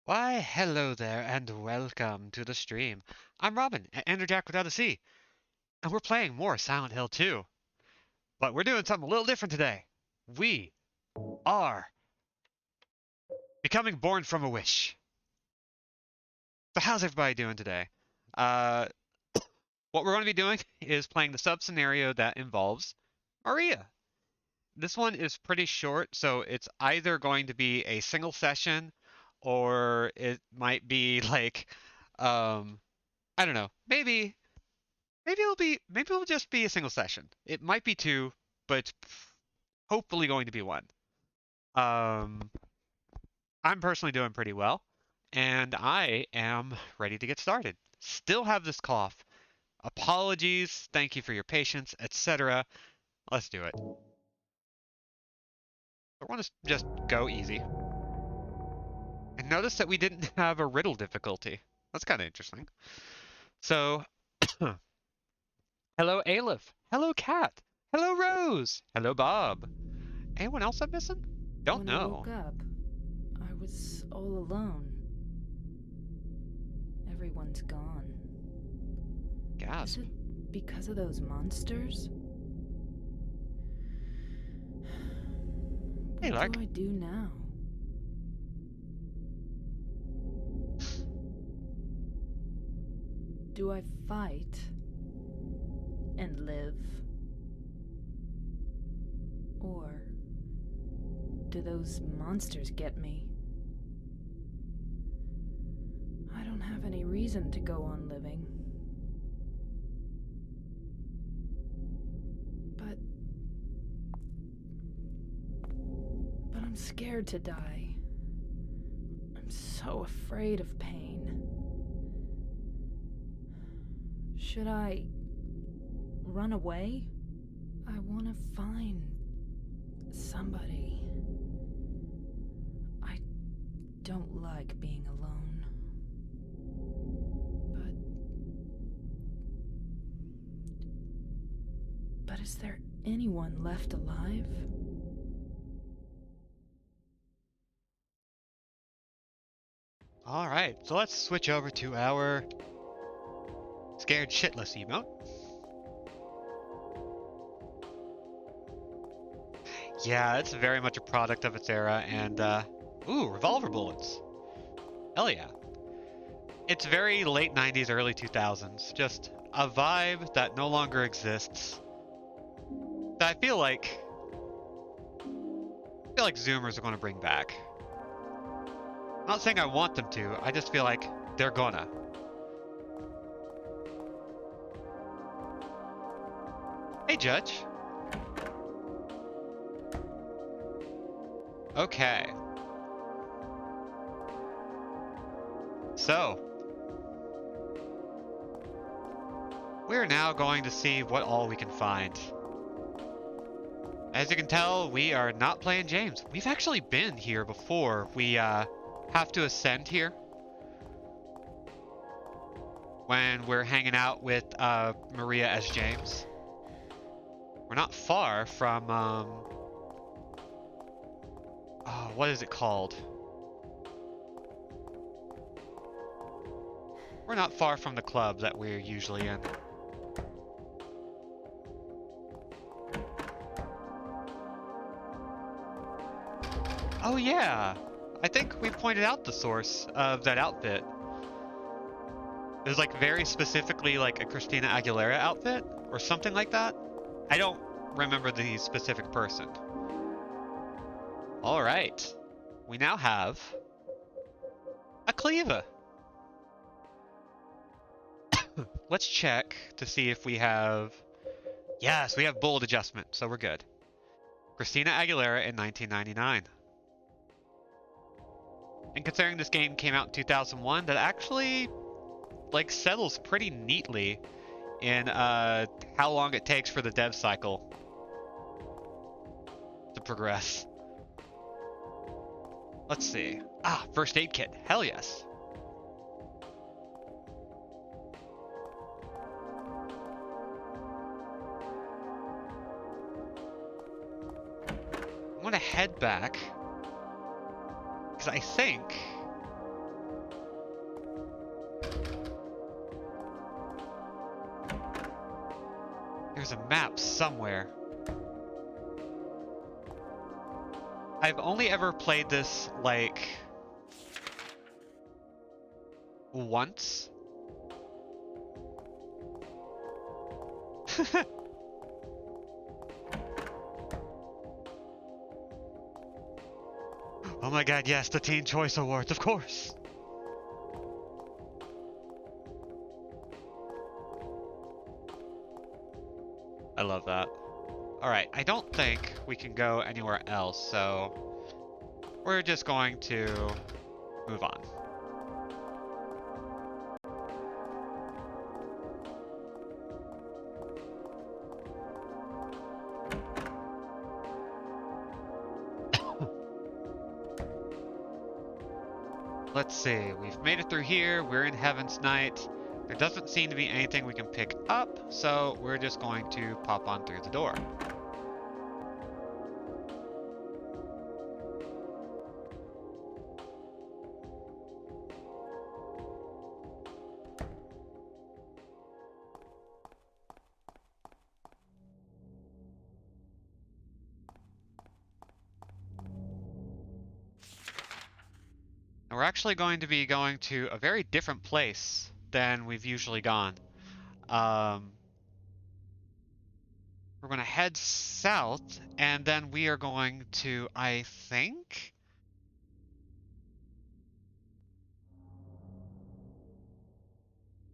Why, hello there, and welcome to the stream. I'm Robin, Andrew Jack without a C, and we're playing more Silent Hill 2. But we're doing something a little different today. We are becoming born from a wish. So how's everybody doing today? Uh, what we're going to be doing is playing the sub-scenario that involves Maria. This one is pretty short, so it's either going to be a single session, or it might be like, um, I don't know, maybe it'll just be a single session. It might be two, but it's hopefully going to be one. Um, I'm personally doing pretty well, and I am ready to get started. Still have this cough. Apologies, thank you for your patience, etc. Let's do it. I want to just go easy. And notice that we didn't have a riddle difficulty. That's kind of interesting. So, hello Aleph. Hello Cat. Hello Rose. Hello Bob. Anyone else I'm missing? Don't When I know. woke up, I was all alone. Everyone's gone. Is Gasp. it because of those monsters? Hey, What Lark. do I do now? Do I fight and live? Or do those monsters get me? I don't have any reason to go on living. But I'm scared to die. I'm so afraid of pain. Should I run away? I want to find somebody. I don't like being alone. But is there anyone left alive? Alright, so let's switch over to our scared shitless emote. Yeah, it's very much a product of its era, and, ooh, revolver bullets. Hell yeah. It's very late 90s, early 2000s. Just a vibe that no longer exists. That I feel like Zoomers are going to bring back. I'm not saying I want them to, I just feel like they're gonna. Hey, Judge. Okay. So, we're now going to see what all we can find. As you can tell, we are not playing James. We've actually been here before. We have to ascend here when we're hanging out with Maria as James. We're not far from, oh, what is it called? We're not far from the club that we're usually in. Oh yeah, I think we've pointed out the source of that outfit. It was like very specifically like a Christina Aguilera outfit or something like that. I don't remember the specific person. All right, we now have a cleaver. Let's check to see if we have... Yes, we have bullet adjustment, so we're good. Christina Aguilera in 1999. And considering this game came out in 2001, that actually like settles pretty neatly in how long it takes for the dev cycle to progress. Let's see. Ah, first aid kit. Hell yes. I'm gonna head back because I think there's a map somewhere. I've only ever played this, like, once. Oh my god, yes, the Teen Choice Awards, of course! I love that. Alright, I don't think we can go anywhere else, so we're just going to move on. Let's see, we've made it through here, we're in Heaven's Night. There doesn't seem to be anything we can pick up, so we're just going to pop on through the door. And we're actually going to be going to a very different place than we've usually gone. We're going to head south, and then we are going to, I think,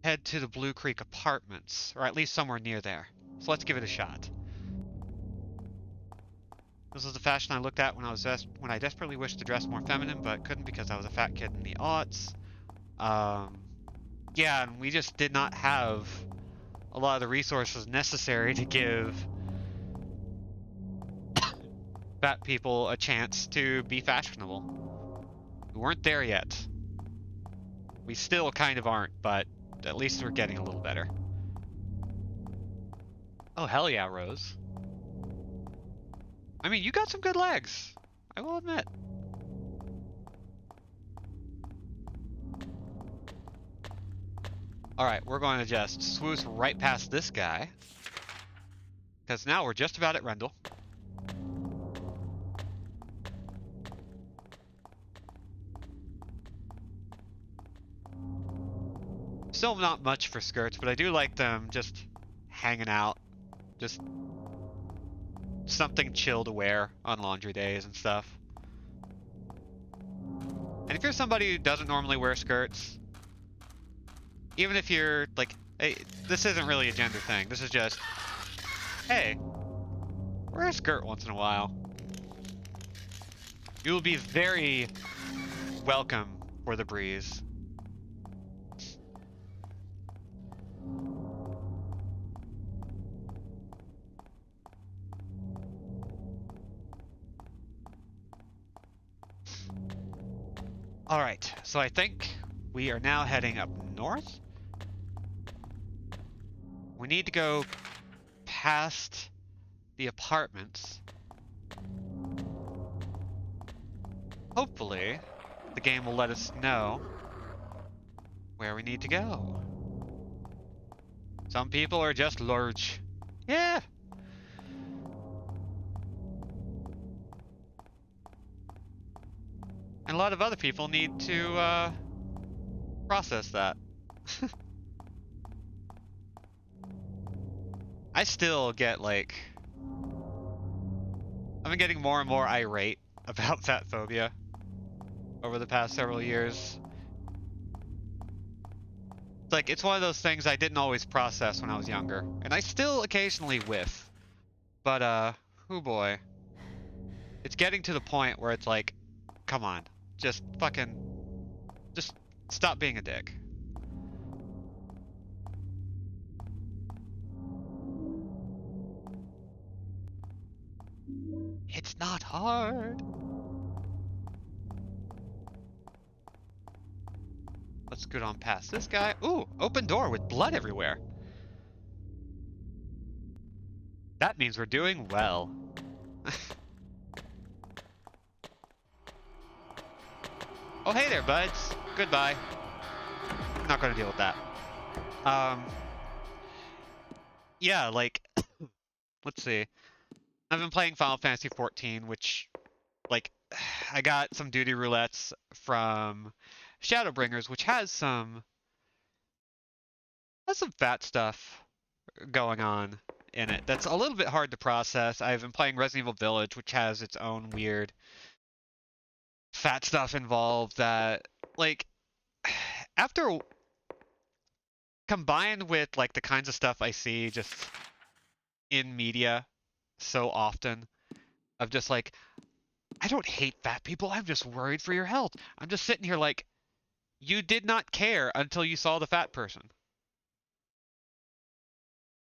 head to the Blue Creek Apartments, or at least somewhere near there. So let's give it a shot. This was the fashion I looked at when I desperately wished to dress more feminine, but couldn't because I was a fat kid in the aughts. Yeah, and we just did not have a lot of the resources necessary to give fat people a chance to be fashionable. We weren't there yet. We still kind of aren't, but at least we're getting a little better. Oh, hell yeah, Rose. I mean, you got some good legs, I will admit. Alright, we're going to just swoosh right past this guy, because now we're just about at Rendell. Still not much for skirts, but I do like them just hanging out. Just something chill to wear on laundry days and stuff. And if you're somebody who doesn't normally wear skirts, even if you're like, hey, this isn't really a gender thing. This is just, hey, wear a skirt once in a while. You will be very welcome for the breeze. Alright, so I think we are now heading up north. We need to go past the apartments. Hopefully, the game will let us know where we need to go. Some people are just large. Yeah! And a lot of other people need to process that. I still get like, I've been getting more and more irate about fat phobia over the past several years. It's like, it's one of those things I didn't always process when I was younger, and I still occasionally whiff. But oh boy. It's getting to the point where it's like, come on, just stop being a dick. It's not hard. Let's scoot on past this guy. Ooh, open door with blood everywhere. That means we're doing well. Oh, hey there, buds. Goodbye. Not gonna deal with that. Yeah, like, let's see. I've been playing Final Fantasy 14, which like I got some duty roulettes from Shadowbringers, which has some fat stuff going on in it. That's a little bit hard to process. I've been playing Resident Evil Village, which has its own weird fat stuff involved that like after combined with like the kinds of stuff I see just in media so often of just like I don't hate fat people. I'm just worried for your health. I'm just sitting here like you did not care until you saw the fat person.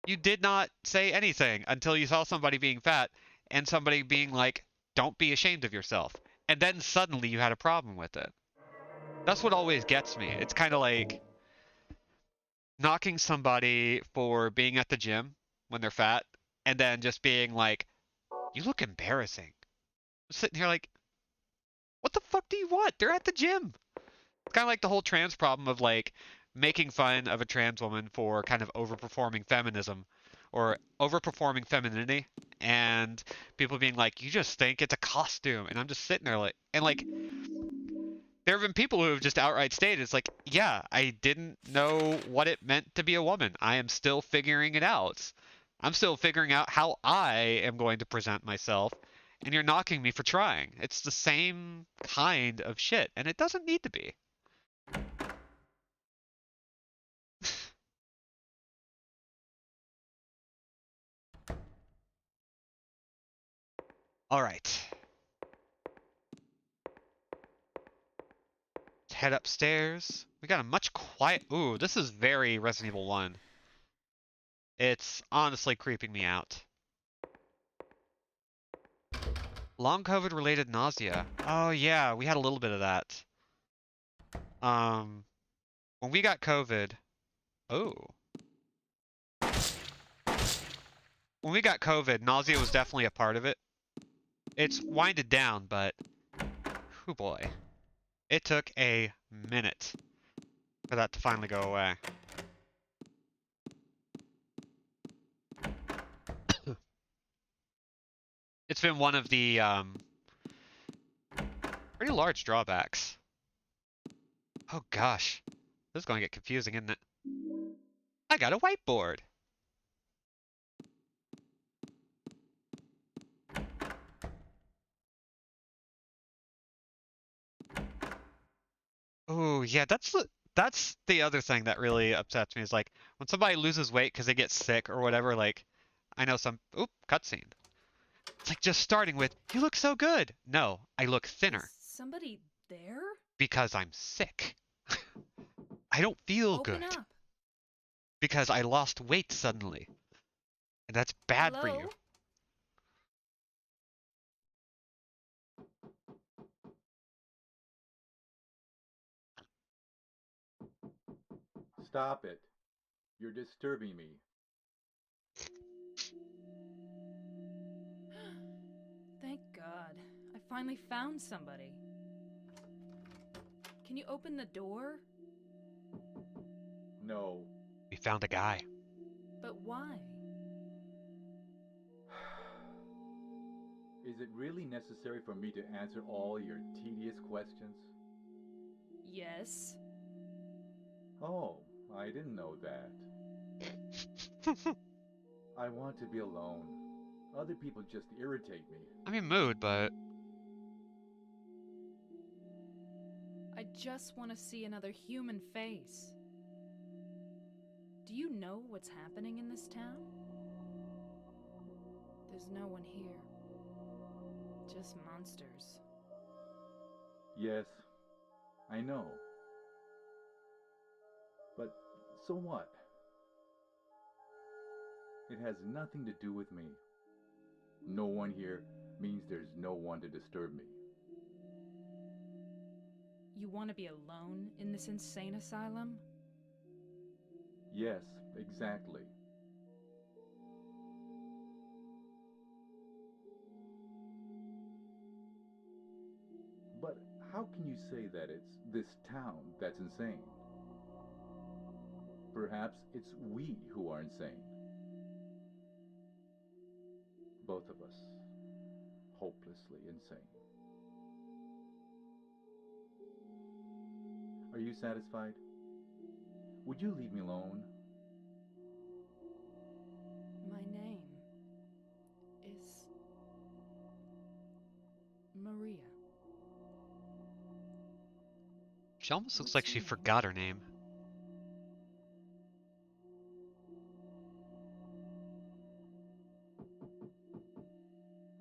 You did not say anything until you saw somebody being fat and somebody being like, don't be ashamed of yourself. And then suddenly you had a problem with it. That's what always gets me. It's kind of like knocking somebody for being at the gym when they're fat and then just being like, you look embarrassing. I'm sitting here like, what the fuck do you want? They're at the gym. It's kind of like the whole trans problem of like making fun of a trans woman for kind of overperforming feminism or overperforming femininity and people being like, you just think it's a costume. And I'm just sitting there like, and like, there have been people who have just outright stated, it's like, yeah, I didn't know what it meant to be a woman. I am still figuring it out. I'm still figuring out how I am going to present myself. And you're knocking me for trying. It's the same kind of shit, and it doesn't need to be. All right. Let's head upstairs. We got a much quiet. Ooh, this is very Resident Evil 1. It's honestly creeping me out. Long COVID related nausea. Oh yeah, we had a little bit of that. Um, when we got COVID. Oh. When we got COVID, nausea was definitely a part of it. It's winded down, but. Oh boy. It took a minute for that to finally go away. It's been one of the pretty large drawbacks. Oh gosh. This is going to get confusing, isn't it? I got a whiteboard. Oh, yeah, that's the other thing that really upsets me is like when somebody loses weight because they get sick or whatever, like I know some oop, cutscene. It's like just starting with, you look so good. No, I look Is thinner somebody there? because I'm sick. I don't feel Open good up. because I lost weight suddenly. And that's bad for you. Hello? Stop it. You're disturbing me. Thank God. I finally found somebody. Can you open the door? No. We found a guy. But why? Is it really necessary for me to answer all your tedious questions? Yes. Oh, I didn't know that. I want to be alone. Other people just irritate me. I'm in mood, but I just want to see another human face. Do you know what's happening in this town? There's no one here. Just monsters. Yes, I know. But so what? It has nothing to do with me. No one here means there's no one to disturb me. You want to be alone in this insane asylum? Yes, exactly. But how can you say that it's this town that's insane? Perhaps it's we who are insane. both of us, hopelessly insane. Are you satisfied? Would you leave me alone? My name is Maria. She almost looks What's like your she name? forgot her name.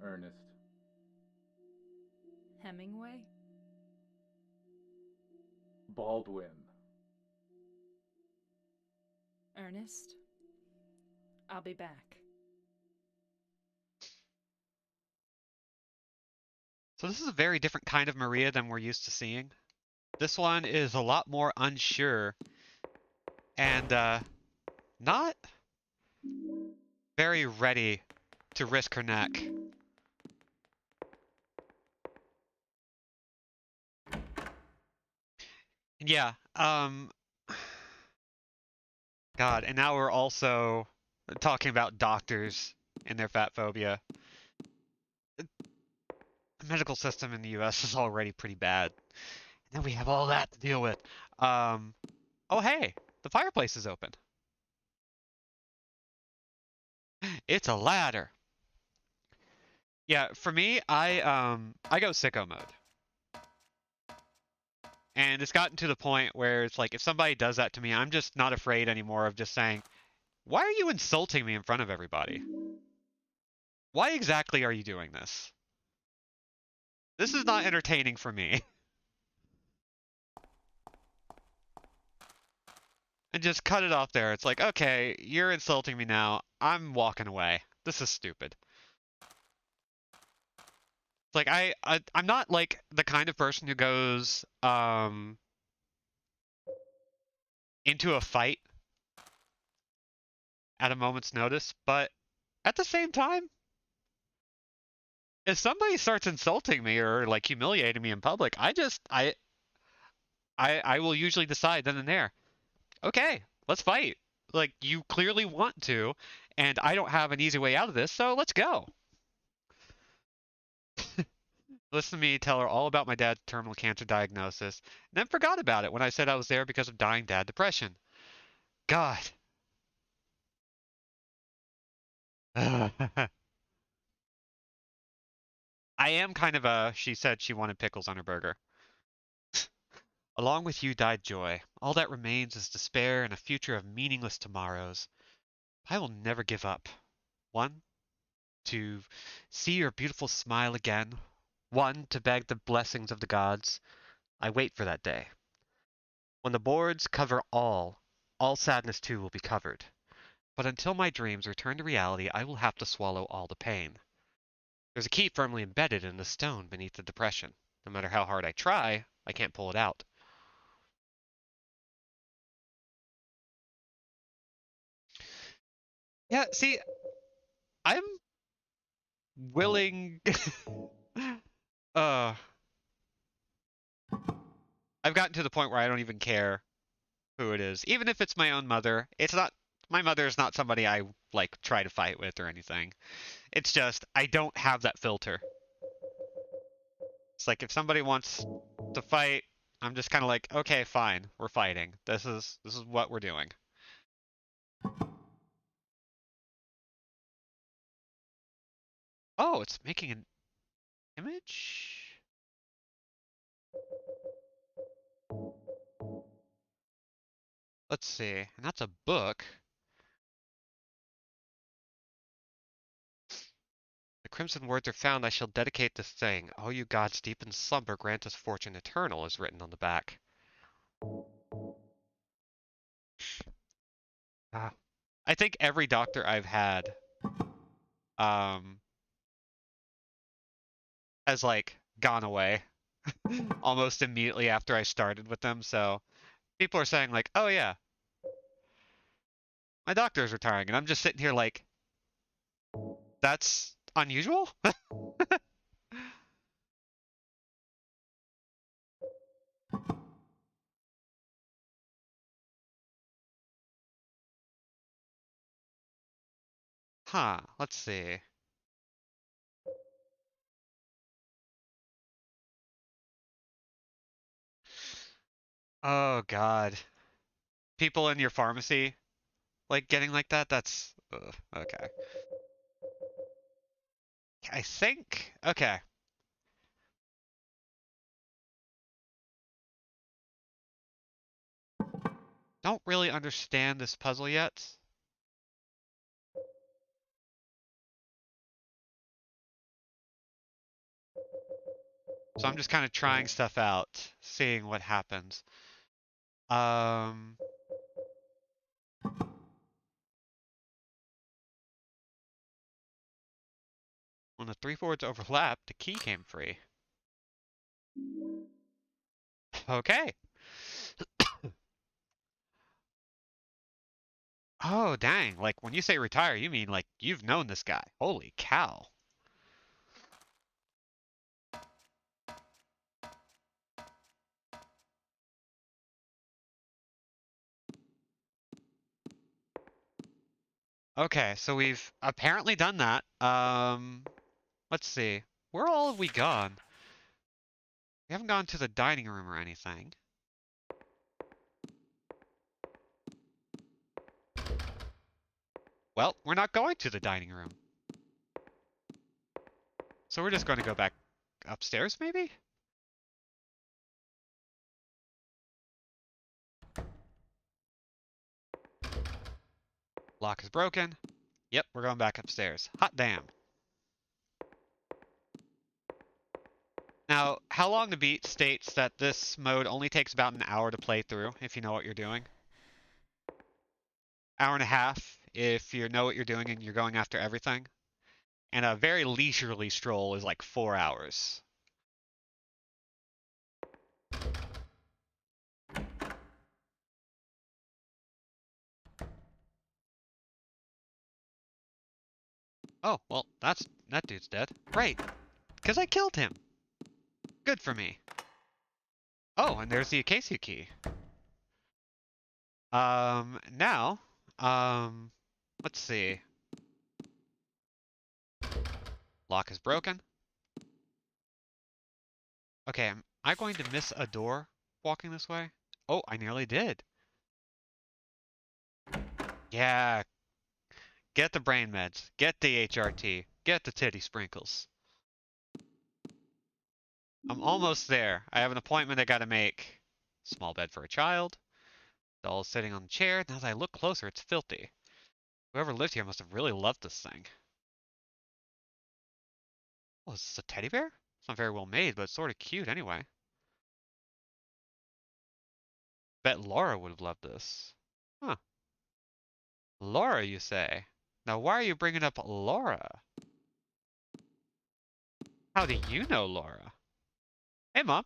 Ernest. Hemingway? Baldwin. Ernest? I'll be back. So this is a very different kind of Maria than we're used to seeing. This one is a lot more unsure and not very ready to risk her neck. And yeah, God, and now we're also talking about doctors and their fat phobia. The medical system in the US is already pretty bad. And then we have all that to deal with. Um, oh hey, the fireplace is open. It's a ladder. Yeah, for me, I go sicko mode. And it's gotten to the point where it's like if somebody does that to me, I'm just not afraid anymore of just saying, "Why are you insulting me in front of everybody? Why exactly are you doing this? This is not entertaining for me." And just cut it off there. It's like, "Okay, you're insulting me now. I'm walking away. This is stupid." It's like I'm not like the kind of person who goes into a fight at a moment's notice, but at the same time, if somebody starts insulting me or like humiliating me in public, I will usually decide then and there, okay, let's fight. Like you clearly want to, and I don't have an easy way out of this, so let's go. Listen to me tell her all about my dad's terminal cancer diagnosis, and then forgot about it when I said I was there because of dying dad depression. God. I am kind of a, she said she wanted pickles on her burger. Along with you died joy. All that remains is despair and a future of meaningless tomorrows. I will never give up. One, to see your beautiful smile again. One, to beg the blessings of the gods. I wait for that day. When the boards cover all sadness too will be covered. But until my dreams return to reality, I will have to swallow all the pain. There's a key firmly embedded in the stone beneath the depression. No matter how hard I try, I can't pull it out. Yeah, see, I'm willing. uh, I've gotten to the point where I don't even care who it is. Even if it's my own mother, it's not, my mother is not somebody I like try to fight with or anything. It's just I don't have that filter. It's like if somebody wants to fight, I'm just kind of like, okay, fine, we're fighting. This is what we're doing. Oh, it's making an image? Let's see. And that's a book. The crimson words are found, I shall dedicate this thing. O you gods deep in slumber, grant us fortune eternal, is written on the back. Ah. I think every doctor I've had um has like gone away almost immediately after I started with them. So people are saying like, "Oh yeah, my doctor is retiring," and I'm just sitting here like, "That's unusual." Huh? Let's see. Oh God. People in your pharmacy, like, getting like that? That's... ugh, okay. I think... Okay. Don't really understand this puzzle yet. So I'm just kind of trying stuff out, seeing what happens. Um... When the three boards overlapped, the key came free. Okay. Oh, dang. Like, when you say retire, you mean, like, you've known this guy. Holy cow. Okay, so we've apparently done that. Let's see. Where all have we gone? We haven't gone to the dining room or anything. Well, we're not going to the dining room. So we're just going to go back upstairs, maybe? Lock is broken. Yep, we're going back upstairs. Hot damn. Now, How Long to Beat states that this mode only takes about an hour to play through, if you know what you're doing. Hour and a half if you know what you're doing and you're going after everything. And a very leisurely stroll is like 4 hours. Oh, well, that dude's dead. Right, because I killed him. Good for me. Oh, and there's the Acacia key. Now, um, let's see. Lock is broken. Okay, am I going to miss a door walking this way? Oh, I nearly did. Yeah, get the brain meds, get the HRT, get the titty sprinkles. I'm almost there. I have an appointment I gotta make. Small bed for a child. Doll sitting on the chair. Now that I look closer, it's filthy. Whoever lived here must have really loved this thing. Oh, is this a teddy bear? It's not very well made, but it's sort of cute anyway. Bet Laura would have loved this. Huh. Laura, you say? Now, why are you bringing up Laura? How do you know Laura? Hey, Mom.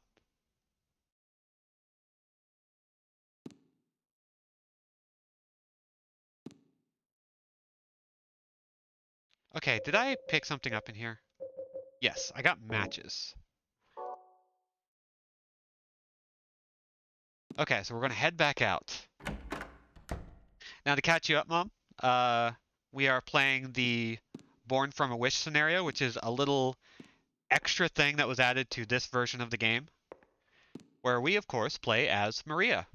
Okay, did I pick something up in here? Yes, I got matches. Okay, so we're gonna head back out. Now to catch you up, Mom, we are playing the Born from a Wish scenario, which is a little extra thing that was added to this version of the game, where we, of course, play as Maria,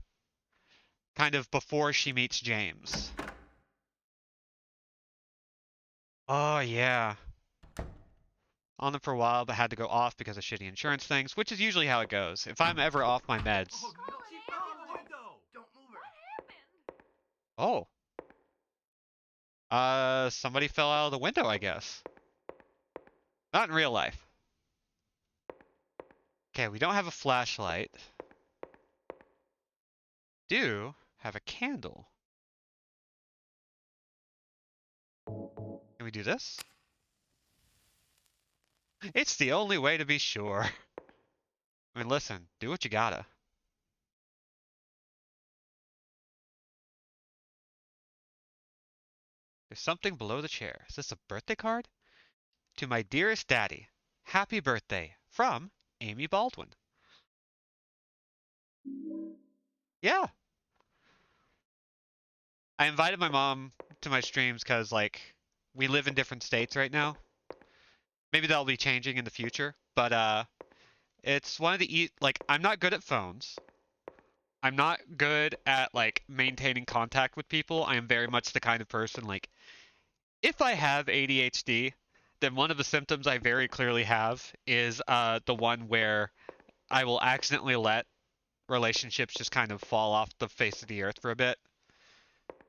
kind of before she meets James. Oh, yeah. On them for a while, but had to go off because of shitty insurance things, which is usually how it goes. If I'm ever off my meds... Oh. Somebody fell out of the window, I guess. Not in real life. Okay, we don't have a flashlight. Do have a candle. Can we do this? It's the only way to be sure. I mean, listen, do what you gotta. There's something below the chair. Is this a birthday card? To my dearest daddy. Happy birthday. From Amy Baldwin. Yeah. I invited my mom to my streams because, like, we live in different states right now. Maybe that'll be changing in the future. But, it's one of the, like, I'm not good at phones. I'm not good at like maintaining contact with people. I am very much the kind of person like if I have ADHD, then one of the symptoms I very clearly have is the one where I will accidentally let relationships just kind of fall off the face of the earth for a bit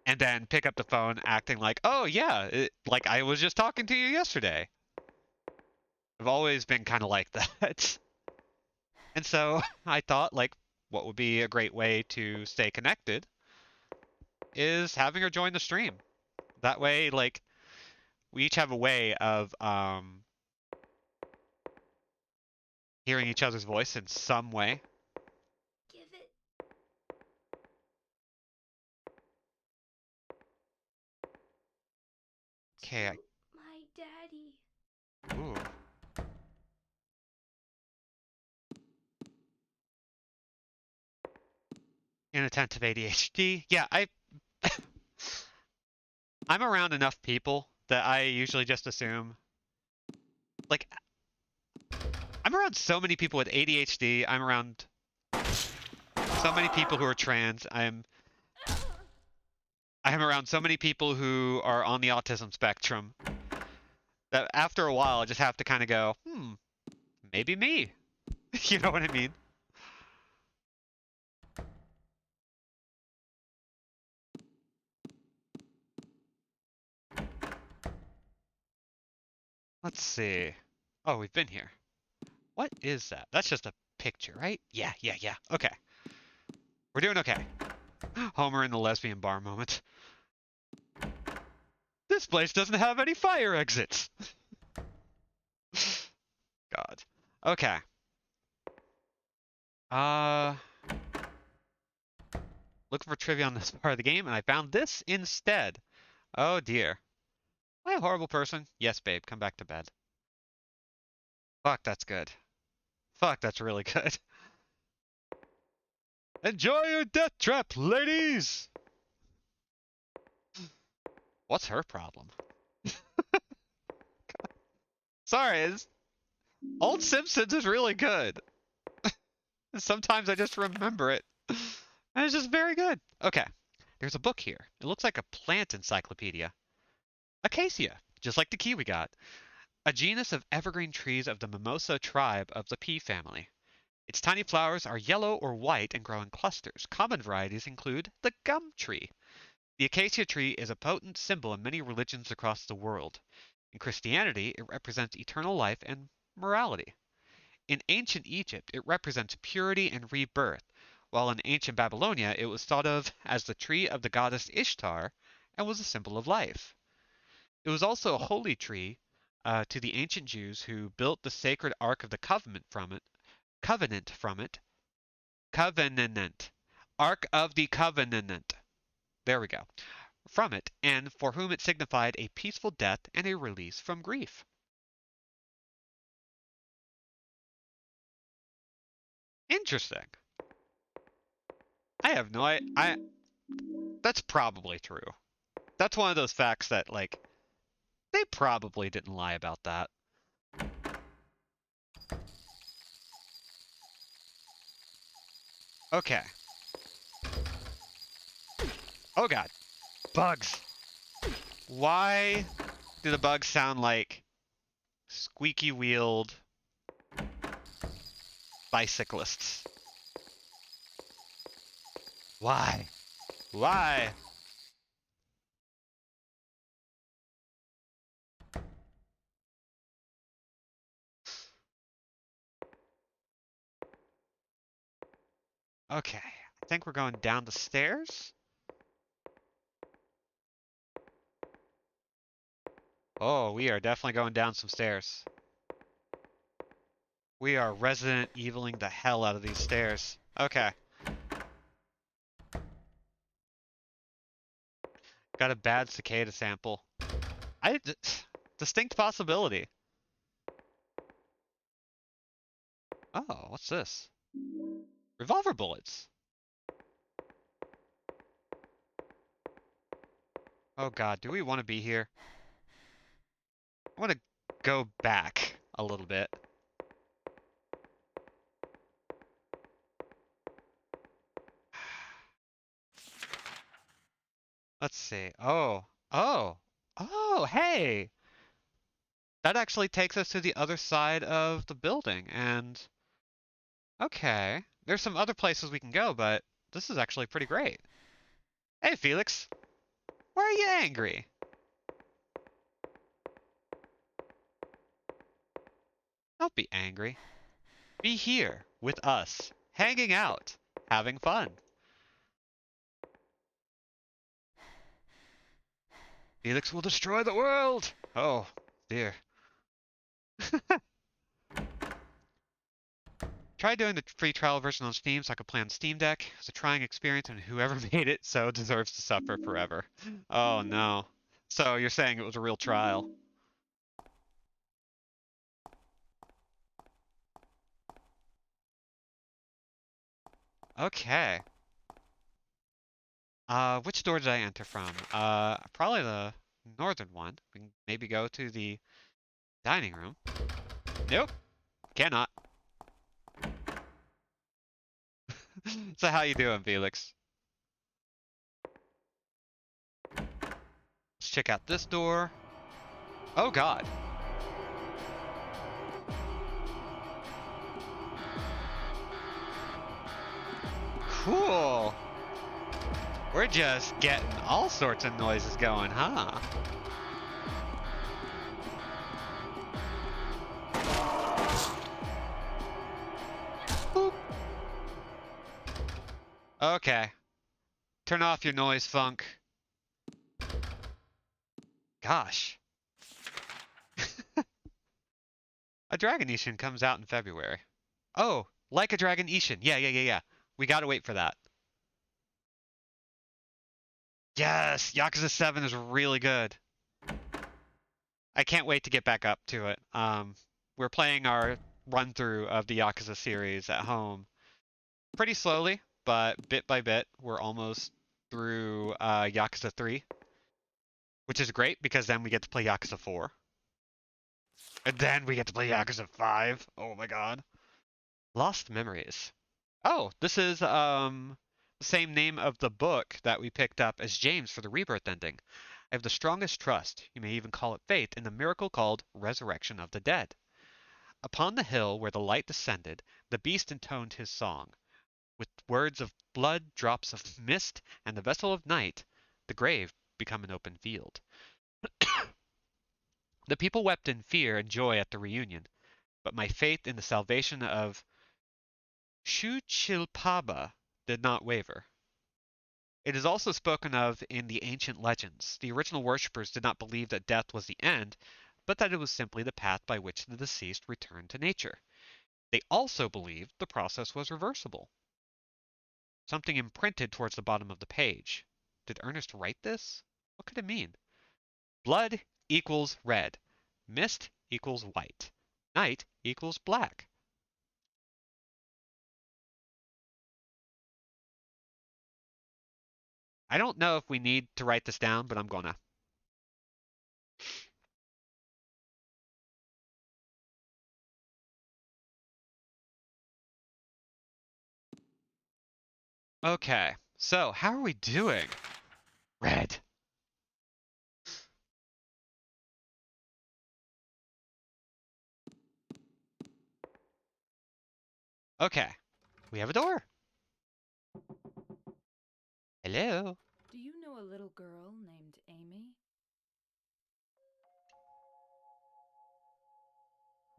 and then pick up the phone acting like, "Oh yeah, like I was just talking to you yesterday." I've always been kind of like that. And so I thought like what would be a great way to stay connected is having her join the stream. That way like we each have a way of hearing each other's voice in some way. Give it. Okay. To my daddy. Ooh. Inattentive ADHD. Yeah, I'm around enough people that I usually just assume like I'm around so many people with ADHD. I'm around so many people who are trans. I'm around so many people who are on the autism spectrum that after a while I just have to kind of go, maybe me. You know what I mean? Let's see. Oh, we've been here. What is that? That's just a picture, right? Yeah, yeah, yeah. Okay. We're doing okay. Homer in the lesbian bar moment. This place doesn't have any fire exits. God. Okay. Uh, looking for trivia on this part of the game, and I found this instead. Oh dear. Am I a horrible person? Yes, babe. Come back to bed. Fuck, that's good. Fuck, that's really good. Enjoy your death trap, ladies! What's her problem? Sorry, old Simpsons is really good. Sometimes I just remember it. And it's just very good. Okay. There's a book here. It looks like a plant encyclopedia. Acacia, just like the key we got. A genus of evergreen trees of the mimosa tribe of the pea family. Its tiny flowers are yellow or white and grow in clusters. Common varieties include the gum tree. The acacia tree is a potent symbol in many religions across the world. In Christianity, it represents eternal life and morality. In ancient Egypt, it represents purity and rebirth, while in ancient Babylonia, it was thought of as the tree of the goddess Ishtar and was a symbol of life. It was also a holy tree to the ancient Jews who built the sacred Ark of the Covenant from it. Covenant from it. Covenant. Ark of the Covenant. There we go. From it, and for whom it signified a peaceful death and a release from grief. Interesting. I have no I that's probably true. That's one of those facts that like they probably didn't lie about that. Okay. Oh god. Bugs. Why do the bugs sound like squeaky wheeled bicyclists? Why? Why? Okay. I think we're going down the stairs. Oh, we are definitely going down some stairs. We are Resident Eviling the hell out of these stairs. Okay. Got a bad cicada sample. I distinct possibility. Oh, what's this? Revolver bullets. Oh god, do we want to be here? I want to go back a little bit. Let's see. Oh, hey! That actually takes us to the other side of the building, and okay. There's some other places we can go, but this is actually pretty great. Hey, Felix, why are you angry? Don't be angry. Be here with us, hanging out, having fun. Felix will destroy the world! Oh, dear. Try doing the free trial version on Steam so I could play on Steam Deck. It's a trying experience, and whoever made it so deserves to suffer forever. Oh no. So you're saying it was a real trial? Okay. Which door did I enter from? Probably the northern one. We can maybe go to the dining room. Nope, cannot. So how you doing, Felix? Let's check out this door. Oh God. Cool. We're just getting all sorts of noises going, huh? Boop. Okay. Turn off your noise, Funk. Gosh. A Dragon Ishin comes out in February. Oh, like a Dragon Ishin. Yeah. We gotta wait for that. Yes, Yakuza 7 is really good. I can't wait to get back up to it. We're playing our run through of the Yakuza series at home pretty slowly, but bit by bit, we're almost through Yakuza 3, which is great because then we get to play Yakuza 4. And then we get to play Yakuza 5. Oh my god. Lost Memories. Oh, this is the same name of the book that we picked up as James for the Rebirth ending. I have the strongest trust, you may even call it faith, in the miracle called Resurrection of the Dead. Upon the hill where the light descended, the beast intoned his song. With words of blood, drops of mist, and the vessel of night, the grave become an open field. The people wept in fear and joy at the reunion, but my faith in the salvation of Shuchilpaba did not waver. It is also spoken of in the ancient legends. The original worshippers did not believe that death was the end, but that it was simply the path by which the deceased returned to nature. They also believed the process was reversible. Something imprinted towards the bottom of the page. Did Ernest write this? What could it mean? Blood equals red. Mist equals white. Night equals black. I don't know if we need to write this down, but I'm gonna. Okay, so how are we doing? Red. Okay, we have a door. Hello. Do you know a little girl named Amy?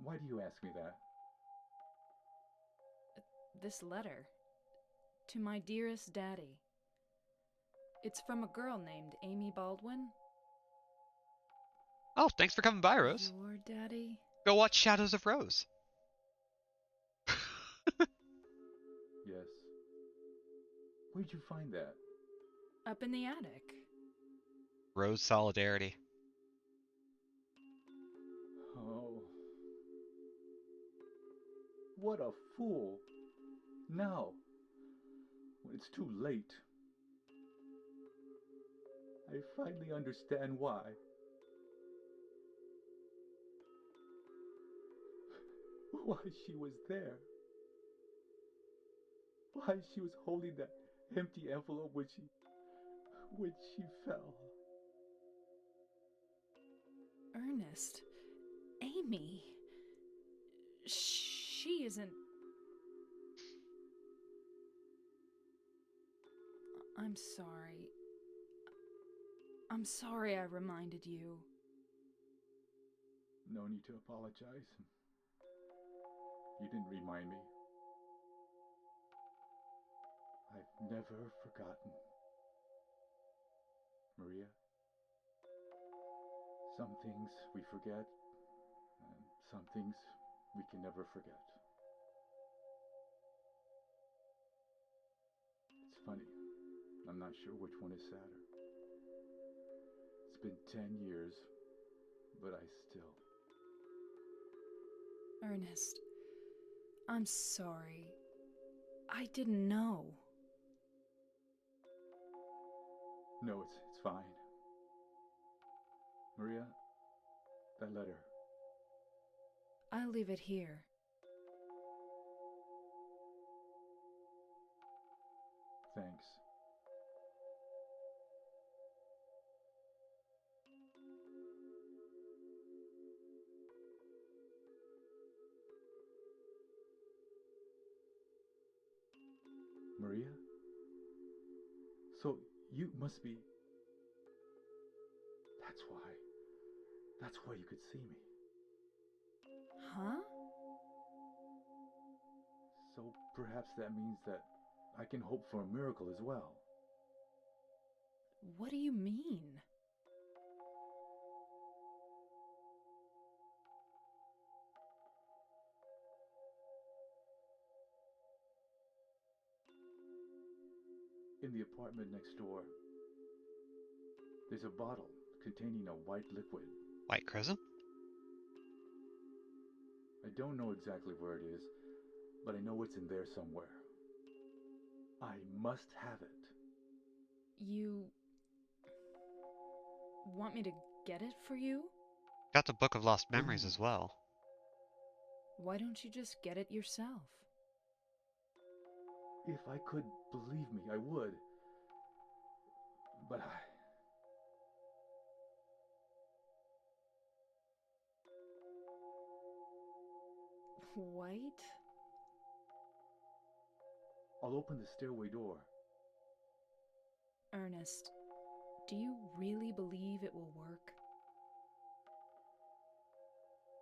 Why do you ask me that? This letter. To my dearest daddy. It's from a girl named Amy Baldwin. Oh, thanks for coming by, Rose. Your daddy? Go watch Shadows of Rose. Yes. Where'd you find that? Up in the attic. Rose solidarity. Oh. What a fool. Now, when it's too late, I finally understand why. Why she was there. Why she was holding that empty envelope when she fell. Ernest. Amy. She isn't. I'm sorry. I'm sorry I reminded you. No need to apologize. You didn't remind me. I've never forgotten. Maria, some things we forget, and some things we can never forget. It's funny. I'm not sure which one is sadder. It's been 10 years, but I still. Ernest. I'm sorry. I didn't know. No, it's fine. Maria, that letter. I'll leave it here. Thanks. Maria? So you must be. That's why. That's why you could see me. Huh? So perhaps that means that I can hope for a miracle as well. What do you mean? In the apartment next door, there's a bottle containing a white liquid. White Chrism? I don't know exactly where it is, but I know it's in there somewhere. I must have it. You want me to get it for you? Got the Book of Lost Memories as Please. well. Why don't you just get it yourself? If I could, believe me, I would. But White? I'll open the stairway door. Ernest, do you really believe it will work?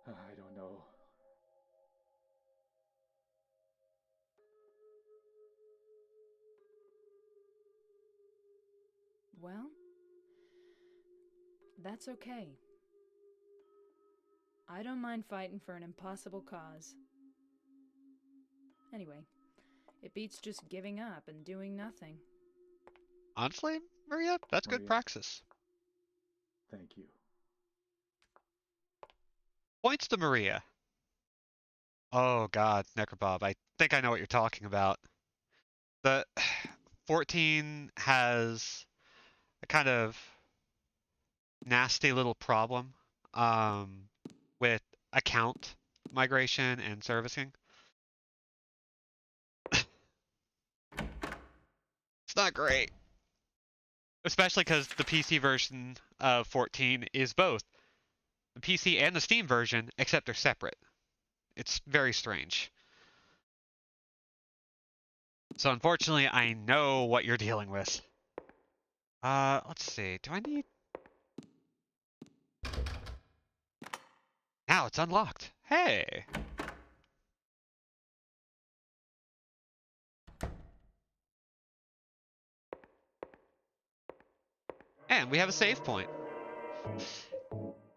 I don't know. Well, that's okay. I don't mind fighting for an impossible cause. Anyway, it beats just giving up and doing nothing. Honestly, Maria, that's good Maria, praxis. thank you. Points to Maria. Oh god, Necrobob, I think I know what you're talking about. The 14 has a kind of nasty little problem um, with account migration and servicing. It's not great, especially because the PC version of 14 is both the PC and the Steam version, except they're separate. It's very strange. So unfortunately, I know what you're dealing with. Let's see. Do I need... Now it's unlocked. Hey! And we have a save point.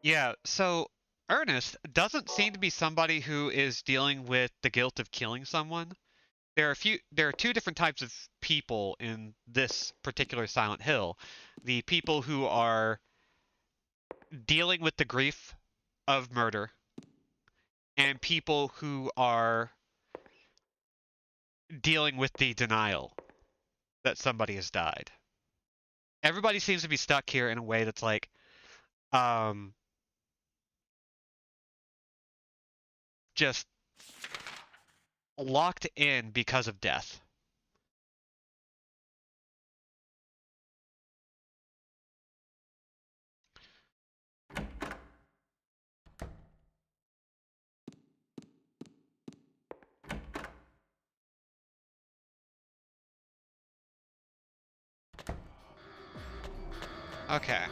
Yeah, so Ernest doesn't seem to be somebody who is dealing with the guilt of killing someone. There are two different types of people in this particular Silent Hill. The people who are dealing with the grief of murder, and people who are dealing with the denial that somebody has died. Everybody seems to be stuck here in a way that's like, um, just locked in because of death. Okay.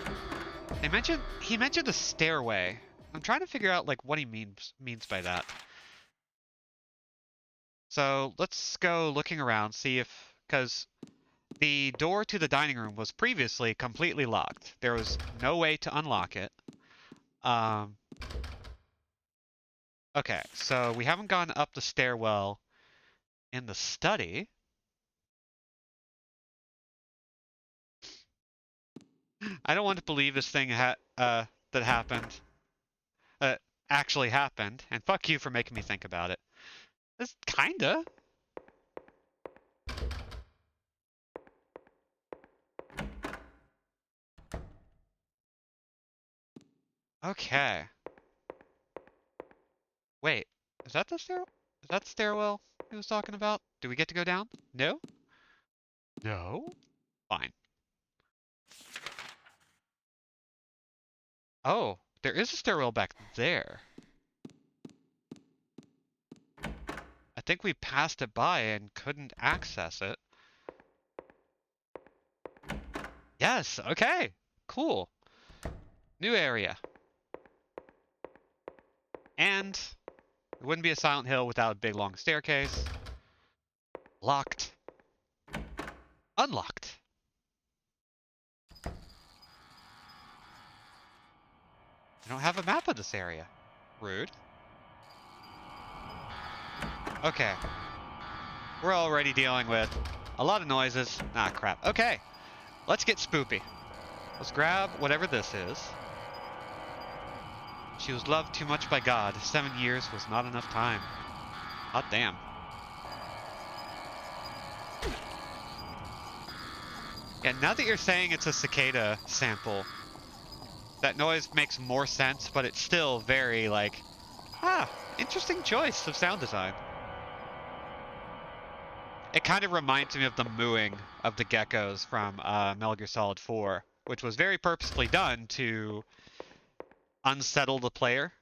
He mentioned a stairway. I'm trying to figure out like what he means by that. So let's go looking around, see if, because the door to the dining room was previously completely locked. There was no way to unlock it. Okay, so we haven't gone up the stairwell in the study. I don't want to believe this thing that happened uh, actually happened, and fuck you for making me think about it. It's kinda. Okay. Wait, is that the stair? Is that the stairwell he was talking about? Do we get to go down? No? No? Fine. Oh, there is a stairwell back there. I think we passed it by and couldn't access it. Yes, okay. Cool. New area. And it wouldn't be a Silent Hill without a big long staircase. Locked. Unlocked. I don't have a map of this area. Rude. Okay. We're already dealing with a lot of noises. Ah, crap. Okay. Let's get spoopy. Let's grab whatever this is. She was loved too much by God. 7 years was not enough time. Hot damn. Yeah, now that you're saying it's a cicada sample, that noise makes more sense, but it's still very, like, interesting choice of sound design. It kind of reminds me of the mooing of the geckos from Metal Gear Solid 4, which was very purposefully done to unsettle the player,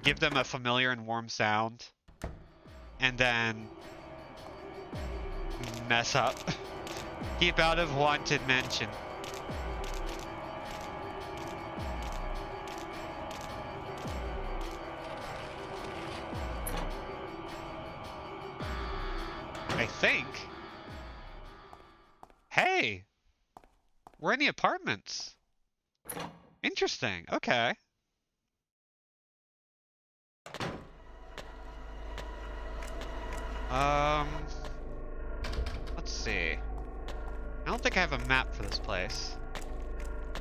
give them a familiar and warm sound, and then mess up. Keep out of haunted mansion. I think. Hey! We're in the apartments. Interesting. Okay. Let's see. I don't think I have a map for this place.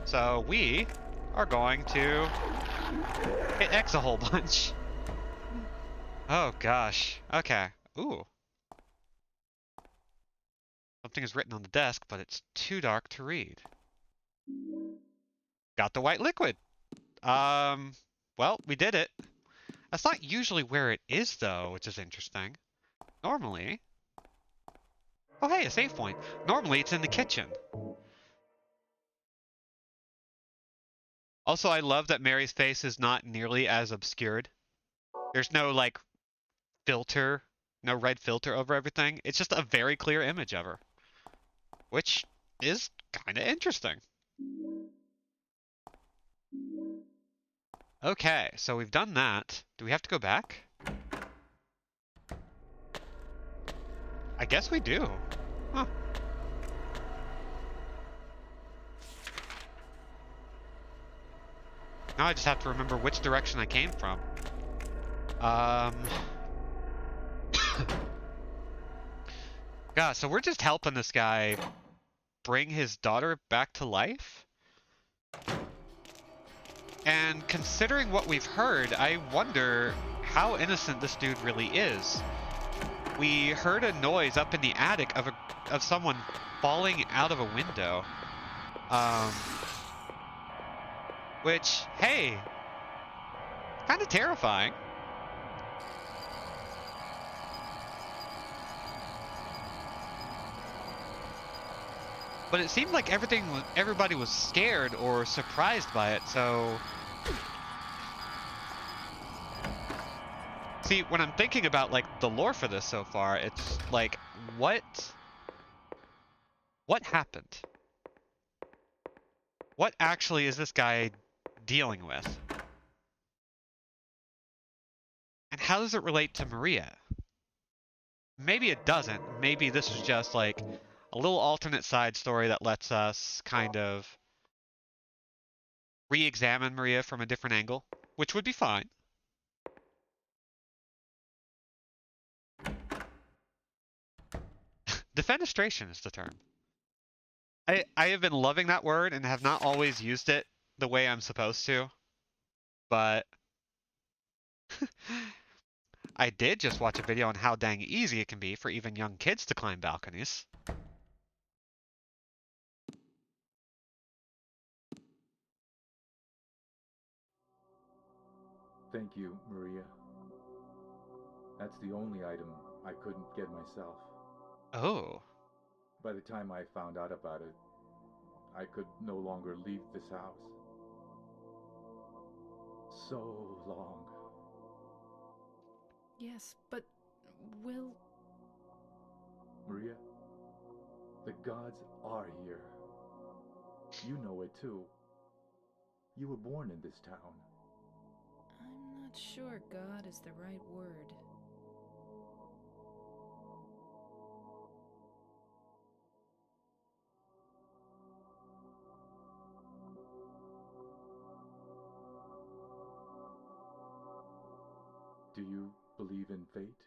So we are going to hit X a whole bunch. Oh gosh. Okay. Ooh. Something is written on the desk, but it's too dark to read. Got the white liquid. Well, we did it. That's not usually where it is, though, which is interesting. Normally... Oh, hey, a save point. Normally, it's in the kitchen. Also, I love that Mary's face is not nearly as obscured. There's no, like, filter, no red filter over everything. It's just a very clear image of her. Which is kind of interesting. Okay, so we've done that. Do we have to go back? I guess we do. Huh. Now I just have to remember which direction I came from. God, so we're just helping this guy bring his daughter back to life? And considering what we've heard, I wonder how innocent this dude really is. We heard a noise up in the attic of someone falling out of a window. Which, hey, kind of terrifying. But it seemed like everybody was scared or surprised by it, so... See, when I'm thinking about, like, the lore for this so far, it's like, what happened? What actually is this guy dealing with? And how does it relate to Maria? Maybe it doesn't. Maybe this is just like a little alternate side story that lets us kind of re-examine Maria from a different angle, which would be fine. Defenestration is the term. I have been loving that word and have not always used it the way I'm supposed to, but I did just watch a video on how dang easy it can be for even young kids to climb balconies. Thank you, Maria. That's the only item I couldn't get myself. Oh, By the time I found out about it, I could no longer leave this house. So long. Yes, but will. Maria, the gods are here. You know it too. You were born in this town. I'm not sure God is the right word. Do you believe in fate?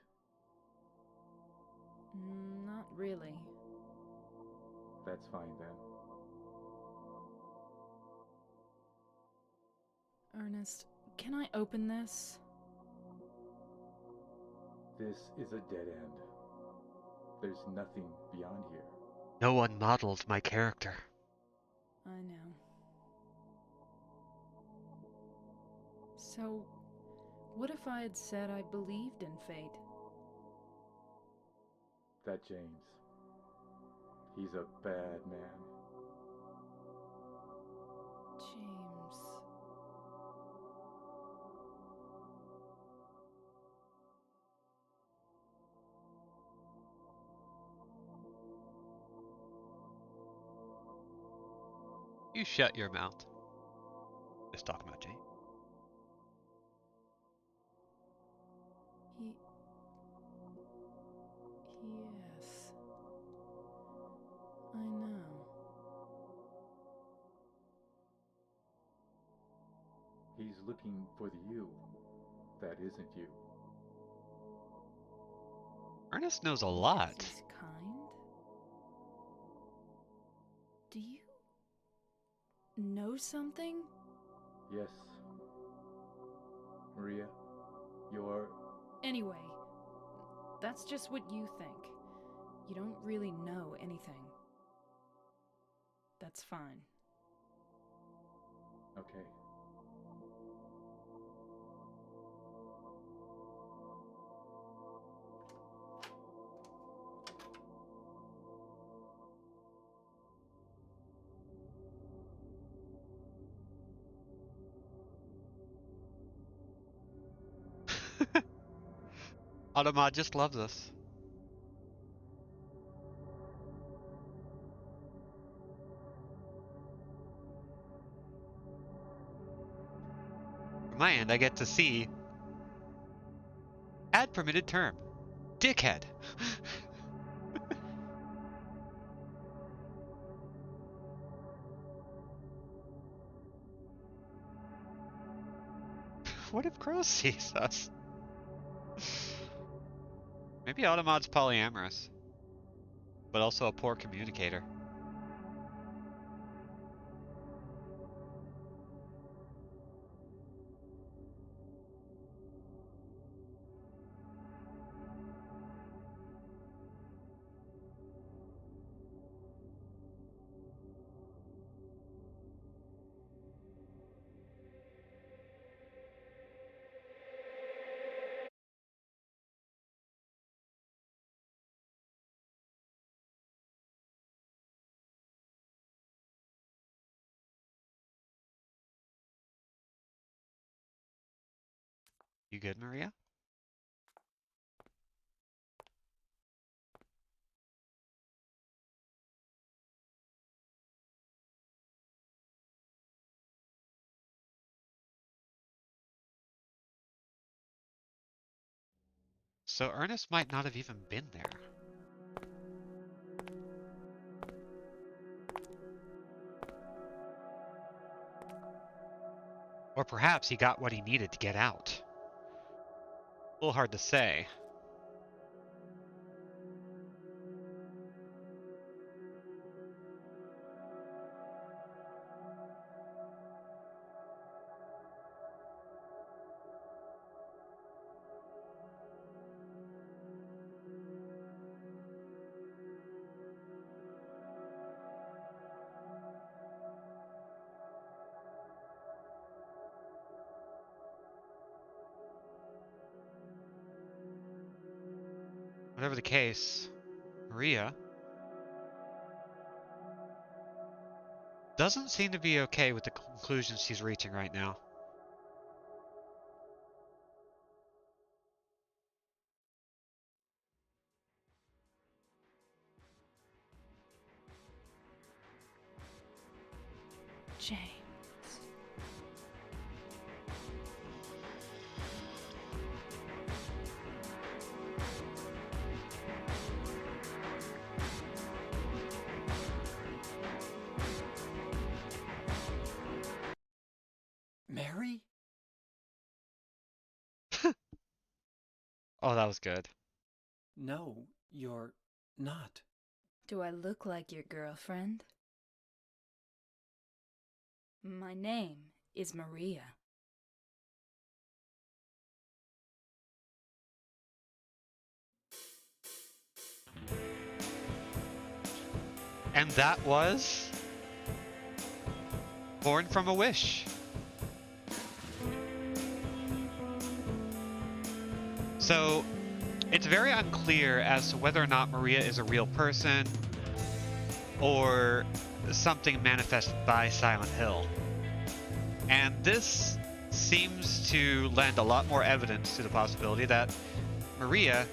Not really. That's fine then. Ernest, can I open this? This is a dead end. There's nothing beyond here. no one modeled my character. I know. So, what if I had said I believed in fate? That James. He's a bad man. James. You shut your mouth. Just talking about James. He. Yes. I know. He's looking for the you that isn't you. Ernest knows a Because lot. he's kind? Do you know something? Yes. Maria, you're... Anyway, that's just what you think. You don't really know anything. That's fine. Okay. Automod just loves us. From my end, I get to see add permitted term. Dickhead. What if Crow sees us? Maybe Automod's polyamorous, but also a poor communicator. You good, Maria? So Ernest might not have even been there. Or perhaps he got what he needed to get out. A little hard to say. Whatever the case, Maria doesn't seem to be okay with the conclusions she's reaching right now. James. Mary? Oh, that was good. No, you're not. Do I look like your girlfriend? My name is Maria. And that was Born from a Wish. So, it's very unclear as to whether or not Maria is a real person or something manifested by Silent Hill. And this seems to lend a lot more evidence to the possibility that Maria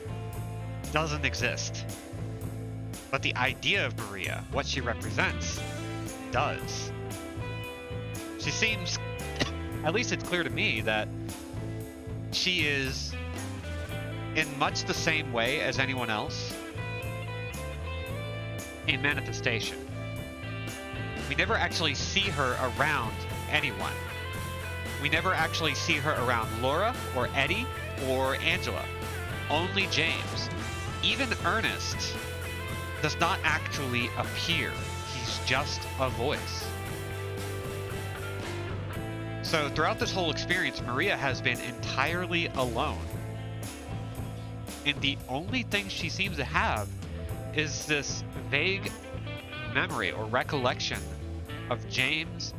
doesn't exist. But the idea of Maria, what she represents, does. She seems, at least it's clear to me, that she is in much the same way as anyone else, a manifestation. We never actually see her around anyone. We never actually see her around Laura or Eddie or Angela. Only James. Even Ernest does not actually appear. He's just a voice. So throughout this whole experience, Maria has been entirely alone. And the only thing she seems to have is this vague memory or recollection of James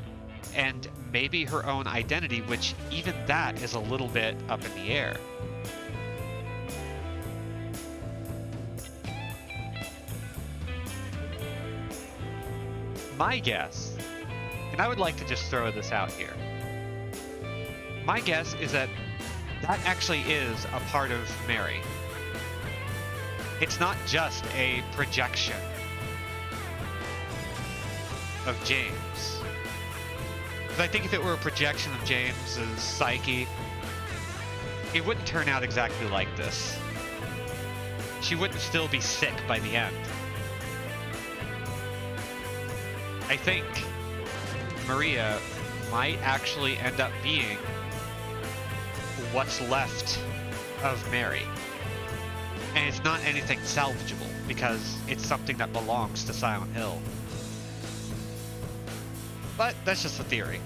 and maybe her own identity, which even that is a little bit up in the air. My guess, and I would like to just throw this out here, my guess is that that actually is a part of Mary. It's not just a projection of James. Because I think if it were a projection of James's psyche, it wouldn't turn out exactly like this. She wouldn't still be sick by the end. I think Maria might actually end up being what's left of Mary. And it's not anything salvageable, because it's something that belongs to Silent Hill. But that's just a theory.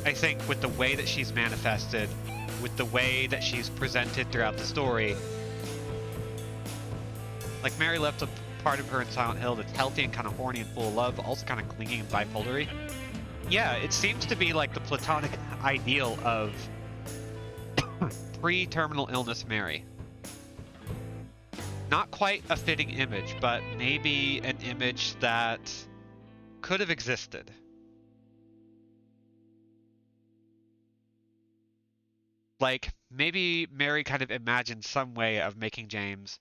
I think with the way that she's manifested, with the way that she's presented throughout the story, like Mary left a part of her in Silent Hill that's healthy and kind of horny and full of love, but also kind of clingy and bipolar-y. Yeah, it seems to be like the platonic ideal of pre-terminal illness Mary. Not quite a fitting image, but maybe an image that could have existed. Like, maybe Mary kind of imagined some way of making James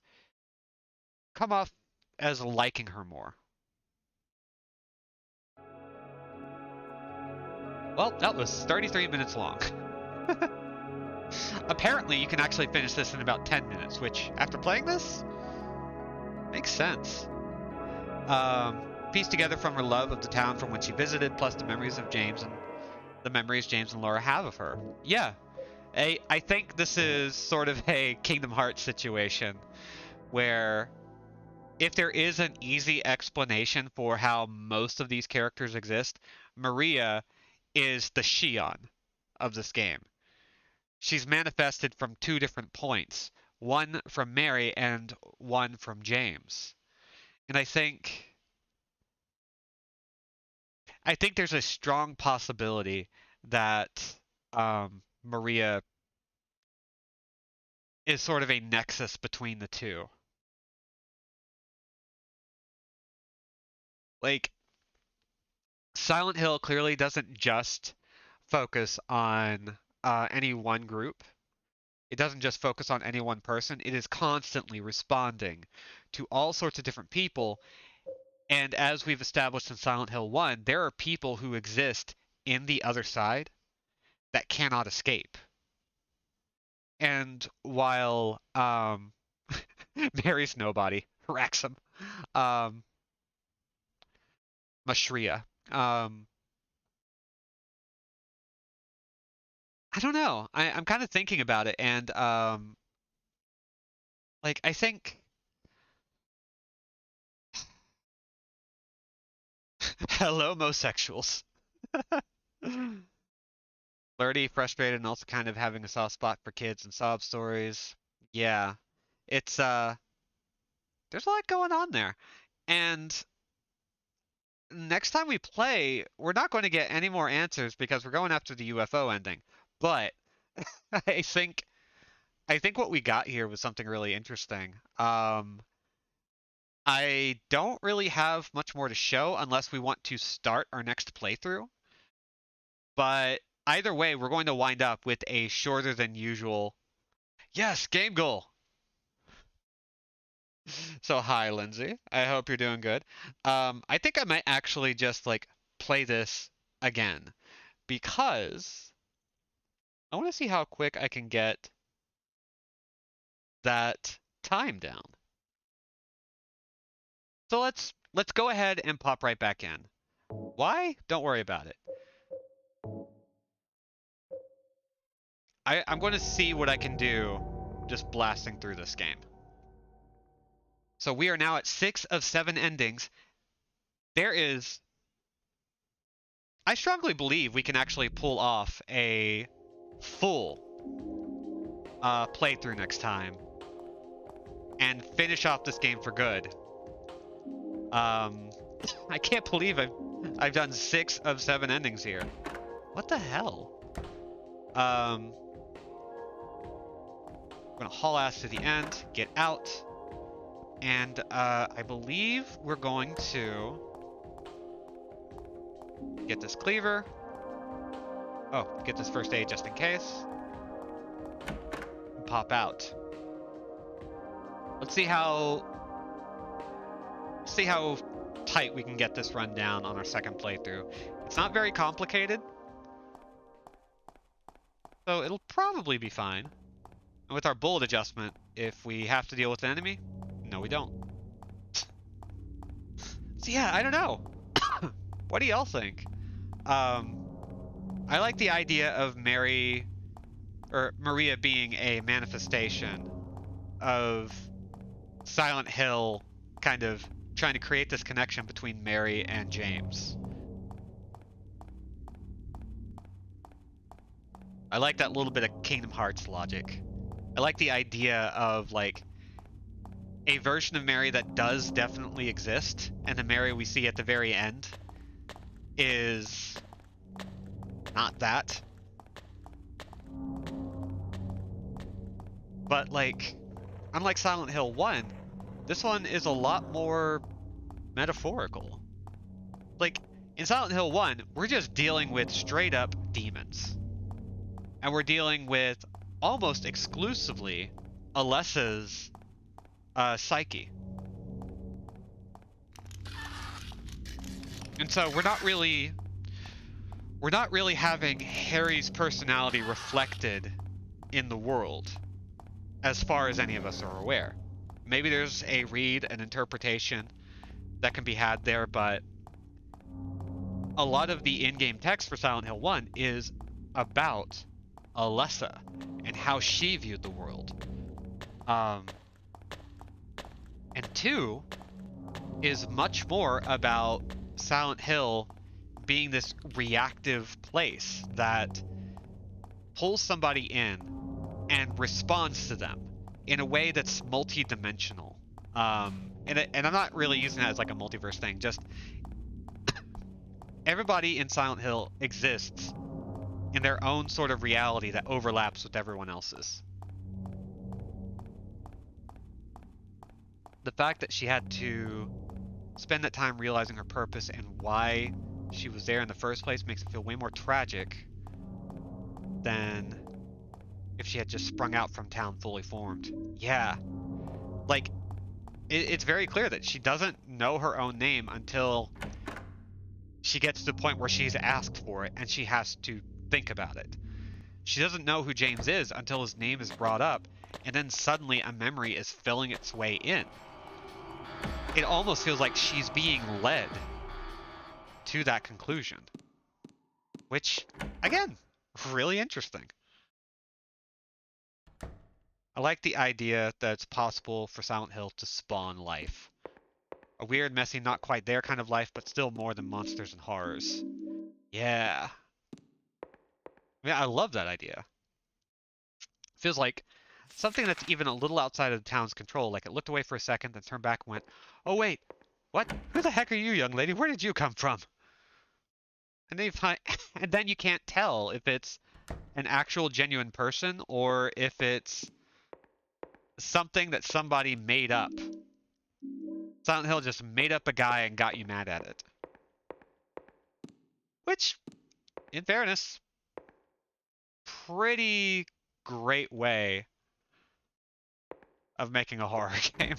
come off as liking her more. Well, that was 33 minutes long. Apparently, you can actually finish this in about 10 minutes, which, after playing this, makes sense. Pieced together from her love of the town from when she visited, plus the memories of James and the memories James and Laura have of her. Yeah, I think this is sort of a Kingdom Hearts situation where if there is an easy explanation for how most of these characters exist, Maria is the Shion of this game. She's manifested from two different points, one from Mary and one from James. And I think there's a strong possibility that Maria is sort of a nexus between the two. Like, Silent Hill clearly doesn't just focus on any one group. It doesn't just focus on any one person. It is constantly responding to all sorts of different people. And as we've established in Silent Hill 1, there are people who exist in the other side that cannot escape. And while Mary's nobody, Wrexham, Mashria, I don't know. I'm kind of thinking about it, and like I think hello, homosexuals. Flirty, frustrated, and also kind of having a soft spot for kids and sob stories. Yeah, it's there's a lot going on there, and next time we play, we're not going to get any more answers because we're going after the UFO ending. But I think I think what we got here was something really interesting. I don't really have much more to show unless we want to start our next playthrough. But either way, we're going to wind up with a shorter than usual. Yes, game goal. So hi, Lindsay. I hope you're doing good. I think I might actually just like play this again because I want to see how quick I can get that time down. So let's go ahead and pop right back in. Why? Don't worry about it. I'm going to see what I can do just blasting through this game. So we are now at 6 of 7 endings. I strongly believe we can actually pull off a full playthrough next time and finish off this game for good. I can't believe I've done 6 of 7 endings here. What the hell? I'm gonna haul ass to the end, get out, and I believe we're going to get this cleaver. Oh, get this first aid just in case. And pop out. Let's see how tight we can get this run down on our second playthrough. It's not very complicated, so it'll probably be fine. And with our bullet adjustment, if we have to deal with an enemy, no we don't. So yeah, I don't know. What do y'all think? I like the idea of Maria being a manifestation of Silent Hill kind of trying to create this connection between Mary and James. I like that little bit of Kingdom Hearts logic. I like the idea of like a version of Mary that does definitely exist, and the Mary we see at the very end is not that. But like, unlike Silent Hill 1, this one is a lot more metaphorical. Like, in Silent Hill 1, we're just dealing with straight up demons. And we're dealing with almost exclusively Alessa's psyche. And so we're not really having Harry's personality reflected in the world, as far as any of us are aware. Maybe there's a read, an interpretation that can be had there, but a lot of the in-game text for Silent Hill 1 is about Alessa and how she viewed the world. And 2 is much more about Silent Hill being this reactive place that pulls somebody in and responds to them in a way that's multi-dimensional. And I'm not really using that as like a multiverse thing, just everybody in Silent Hill exists in their own sort of reality that overlaps with everyone else's. The fact that she had to spend that time realizing her purpose and why she was there in the first place makes it feel way more tragic than if she had just sprung out from town fully formed. Yeah. Like, it's very clear that she doesn't know her own name until she gets to the point where she's asked for it and she has to think about it. She doesn't know who James is until his name is brought up, and then suddenly a memory is filling its way in. It almost feels like she's being led to that conclusion. Which, again, really interesting. I like the idea that it's possible for Silent Hill to spawn life. A weird, messy, not quite there kind of life, but still more than monsters and horrors. Yeah. I love that idea. Feels like something that's even a little outside of the town's control. Like it looked away for a second, then turned back and went, "Oh wait, what? Who the heck are you, young lady? Where did you come from?" And then you find, and then you can't tell if it's an actual genuine person or if it's something that somebody made up. Silent Hill just made up a guy and got you mad at it. Which, in fairness, pretty great way of making a horror game.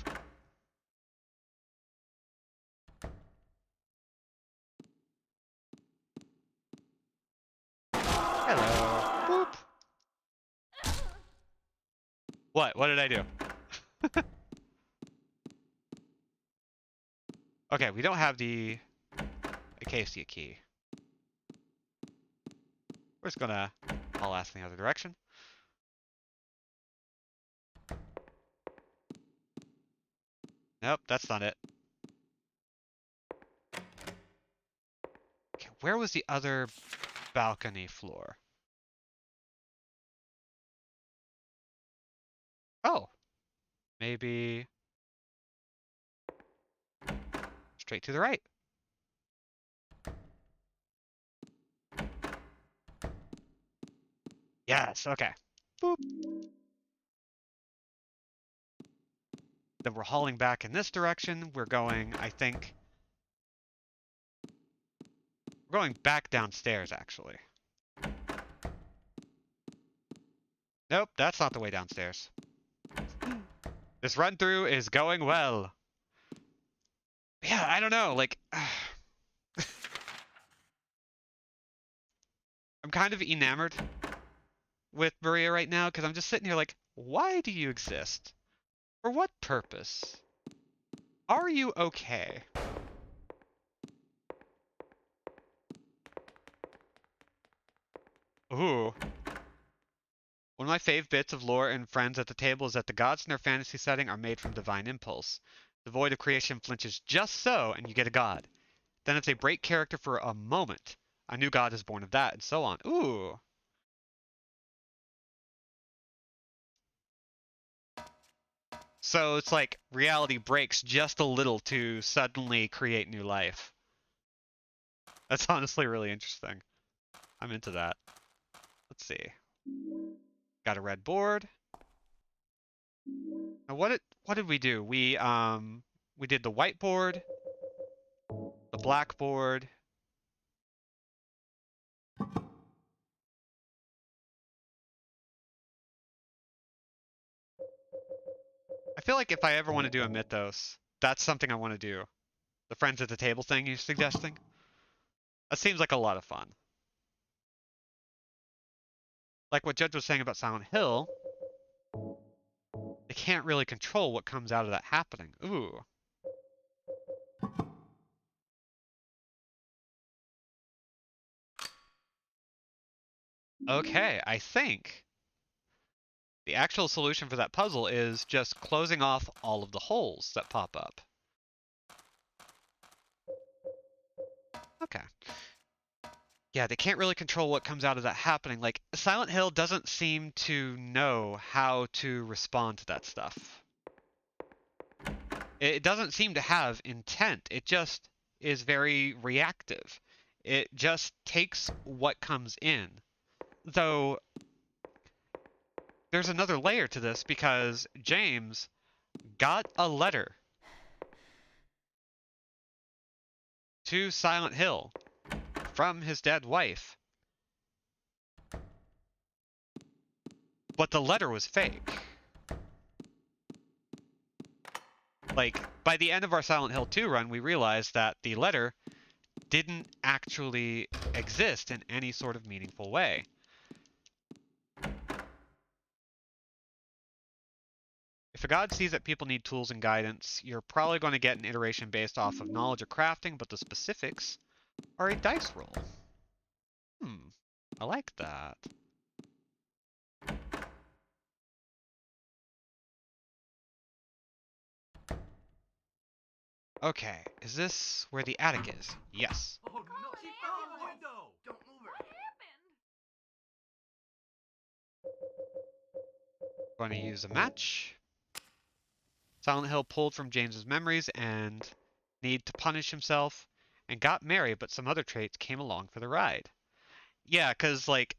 Hello. Boop. What? What did I do? Okay, we don't have the Acacia key. We're just gonna haul ass in the other direction. Nope, that's not it. Okay, where was the other balcony floor? Oh, maybe straight to the right. Yes, okay. Boop. Then we're hauling back in this direction. We're going, I think, we're going back downstairs, actually. Nope, that's not the way downstairs. This run through is going well. Yeah, I don't know, like, I'm kind of enamored with Maria right now because I'm just sitting here like, why do you exist? For what purpose? Are you okay? Ooh. One of my fave bits of lore and friends at the table is that the gods in their fantasy setting are made from divine impulse. The void of creation flinches just so, and you get a god. Then if they break character for a moment, a new god is born of that, and so on. Ooh. So it's like reality breaks just a little to suddenly create new life. That's honestly really interesting. I'm into that. Let's see. Got a red board. Now what did we do? We did the whiteboard, the blackboard. I feel like if I ever want to do a mythos, that's something I want to do. The friends at the table thing you're suggesting? That seems like a lot of fun. like what Judge was saying about Silent Hill, they can't really control what comes out of that happening. Ooh. Okay, I think the actual solution for that puzzle is just closing off all of the holes that pop up. Okay. Yeah, they can't really control what comes out of that happening. Like, Silent Hill doesn't seem to know how to respond to that stuff. It doesn't seem to have intent. It just is very reactive. It just takes what comes in. Though, there's another layer to this because James got a letter to Silent Hill from his dead wife. But the letter was fake. Like, by the end of our Silent Hill 2 run, we realized that the letter didn't actually exist in any sort of meaningful way. If a god sees that people need tools and guidance, you're probably going to get an iteration based off of knowledge or crafting, but the specifics are a dice roll. I like that. Okay, is this where the attic is? Yes. Oh, no, she found the window! Don't move her! Going to use a match. Silent Hill pulled from James's memories and need to punish himself and got Mary, but some other traits came along for the ride. Yeah, because, like,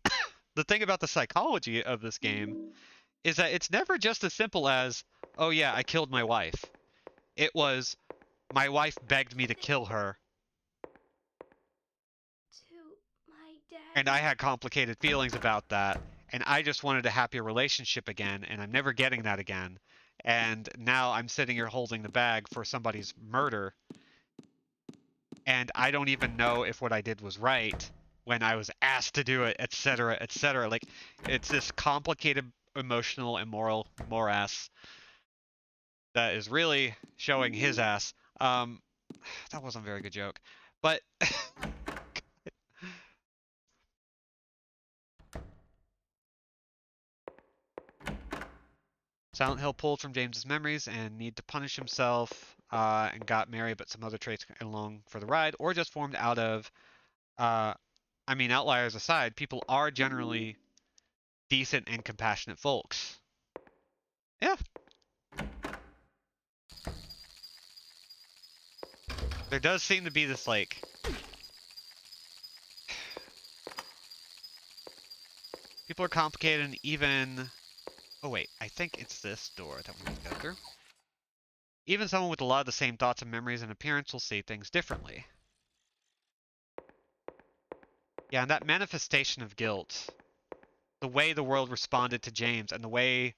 the thing about the psychology of this game is that it's never just as simple as, oh yeah, I killed my wife. It was, my wife begged me to kill her, To my dad. and I had complicated feelings about that, and I just wanted a happy relationship again, and I'm never getting that again. And now I'm sitting here holding the bag for somebody's murder, and I don't even know if what I did was right when I was asked to do it, etc., etc. Like, it's this complicated emotional and moral morass that is really showing his ass. That wasn't a very good joke, but Silent Hill pulled from James's memories and need to punish himself, and got Mary, but some other traits along for the ride, or just formed out of, I mean, outliers aside, people are generally decent and compassionate folks. Yeah. There does seem to be this, like, people are complicated and even, oh wait, I think it's this door that we need to go through. Even someone with a lot of the same thoughts and memories and appearance will see things differently. Yeah, and that manifestation of guilt, the way the world responded to James and the way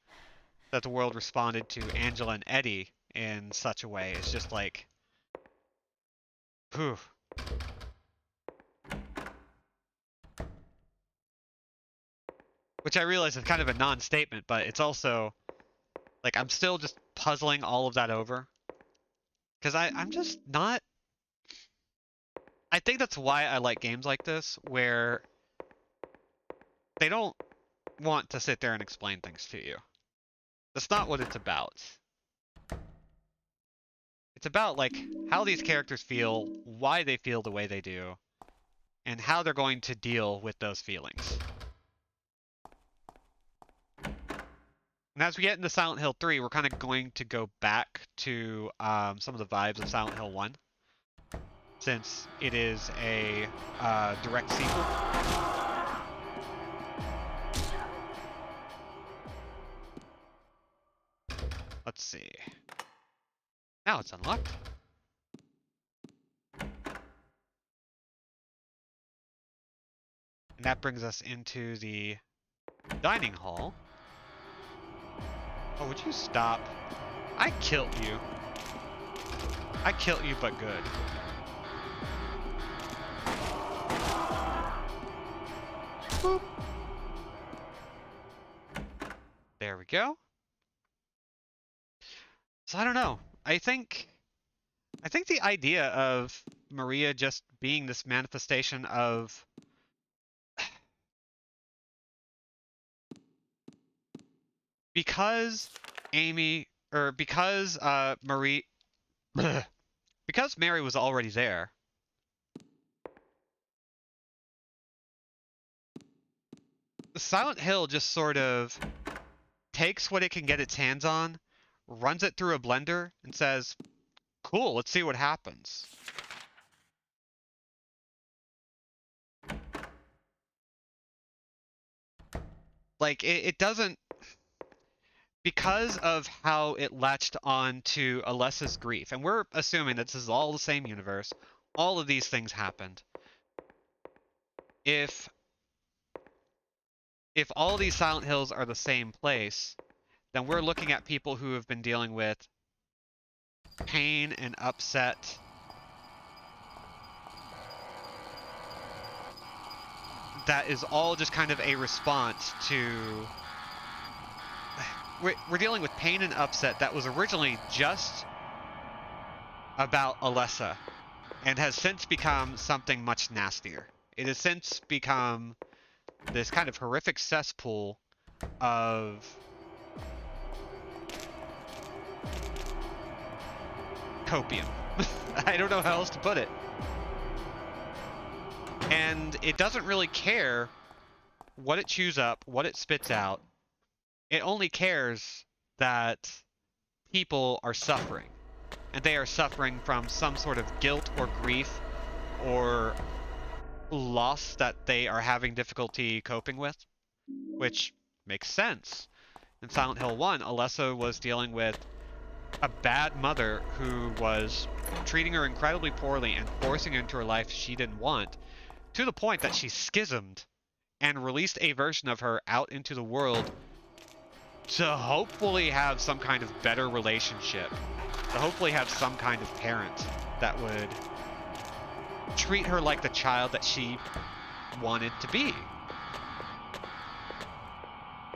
that the world responded to Angela and Eddie in such a way is just like, whew. Which I realize is kind of a non-statement, but it's also, like, I'm still just puzzling all of that over. Because I'm just not... I think that's why I like games like this, where they don't want to sit there and explain things to you. That's not what it's about. It's about, like, how these characters feel, why they feel the way they do, and how they're going to deal with those feelings. And as we get into Silent Hill 3, we're kind of going to go back to some of the vibes of Silent Hill 1, since it is a direct sequel. Let's see. Now it's unlocked. And that brings us into the dining hall. Oh, would you stop? I killed you. I killed you, but good. Boop. There we go. So I don't know. I think the idea of Maria just being this manifestation of because Amy or because Marie because Mary was already there. Silent Hill just sort of takes what it can get its hands on, runs it through a blender, and says, cool, let's see what happens. Like, it doesn't... Because of how it latched on to Alessa's grief, and we're assuming that this is all the same universe, all of these things happened. If all these Silent Hills are the same place, then we're looking at people who have been dealing with pain and upset that is all just kind of a response to... We're dealing with pain and upset that was originally just about Alessa and has since become something much nastier. It has since become this kind of horrific cesspool of copium. I don't know how else to put it. And it doesn't really care what it chews up, what it spits out. It only cares that people are suffering. And they are suffering from some sort of guilt or grief or loss that they are having difficulty coping with. Which makes sense. In Silent Hill 1, Alessa was dealing with a bad mother who was treating her incredibly poorly and forcing her into her life she didn't want, to the point that she schismed and released a version of her out into the world to hopefully have some kind of better relationship, to hopefully have some kind of parent that would treat her like the child that she wanted to be.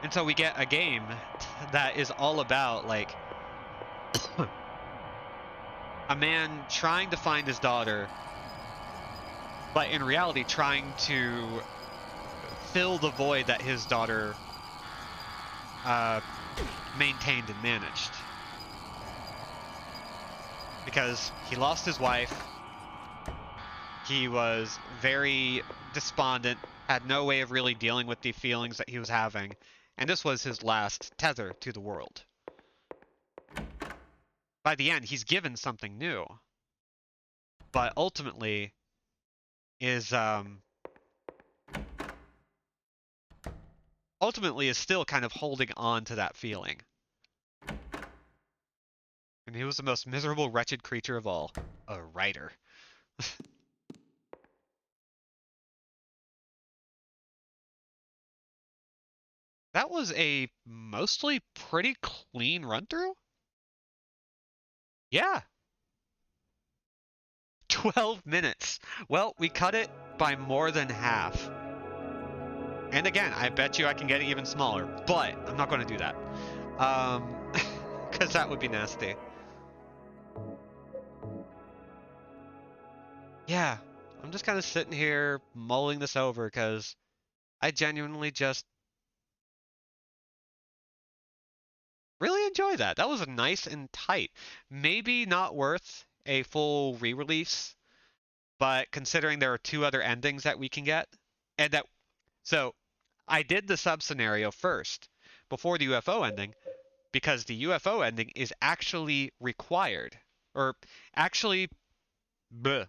And so we get a game that is all about, like, a man trying to find his daughter, but in reality trying to fill the void that his daughter maintained and managed. Because he lost his wife, he was very despondent, had no way of really dealing with the feelings that he was having, and this was his last tether to the world. By the end, he's given something new, but ultimately is still kind of holding on to that feeling. And he was the most miserable, wretched creature of all. A writer. That was a mostly pretty clean run-through? Yeah. 12 minutes. Well, we cut it by more than half. And again, I bet you I can get it even smaller, but I'm not going to do that. Because that would be nasty. Yeah, I'm just kind of sitting here mulling this over because I genuinely just really enjoy that. That was nice and tight. Maybe not worth a full re-release, but considering there are 2 other endings that we can get, and that, so I did the sub scenario first before the UFO ending because the UFO ending is actually required, or actually, bleh.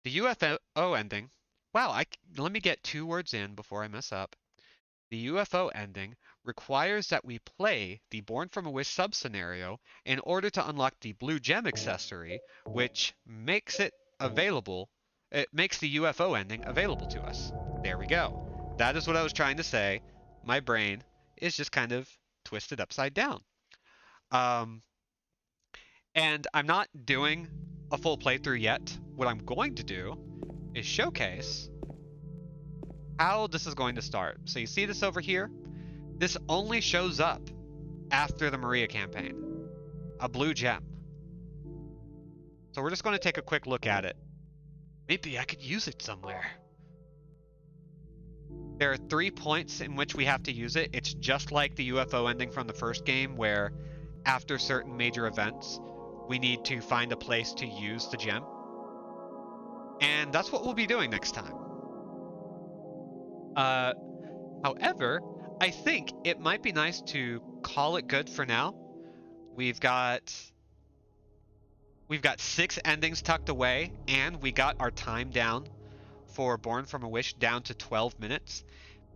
The UFO ending. Wow, let me get 2 words in before I mess up. The UFO ending requires that we play the Born from a Wish sub-scenario in order to unlock the Blue Gem accessory, which makes it available. It makes the UFO ending available to us. There we go. That is what I was trying to say. My brain is just kind of twisted upside down. And I'm not doing a full playthrough yet. What I'm going to do is showcase how this is going to start. So you see this over here? This only shows up after the Maria campaign. A blue gem. So we're just going to take a quick look at it. Maybe I could use it somewhere. There are 3 points in which we have to use it. It's just like the UFO ending from the first game, where after certain major events, we need to find a place to use the gem. And that's what we'll be doing next time. However, I think it might be nice to call it good for now. We've got 6 endings tucked away, and we got our time down for Born from a Wish down to 12 minutes.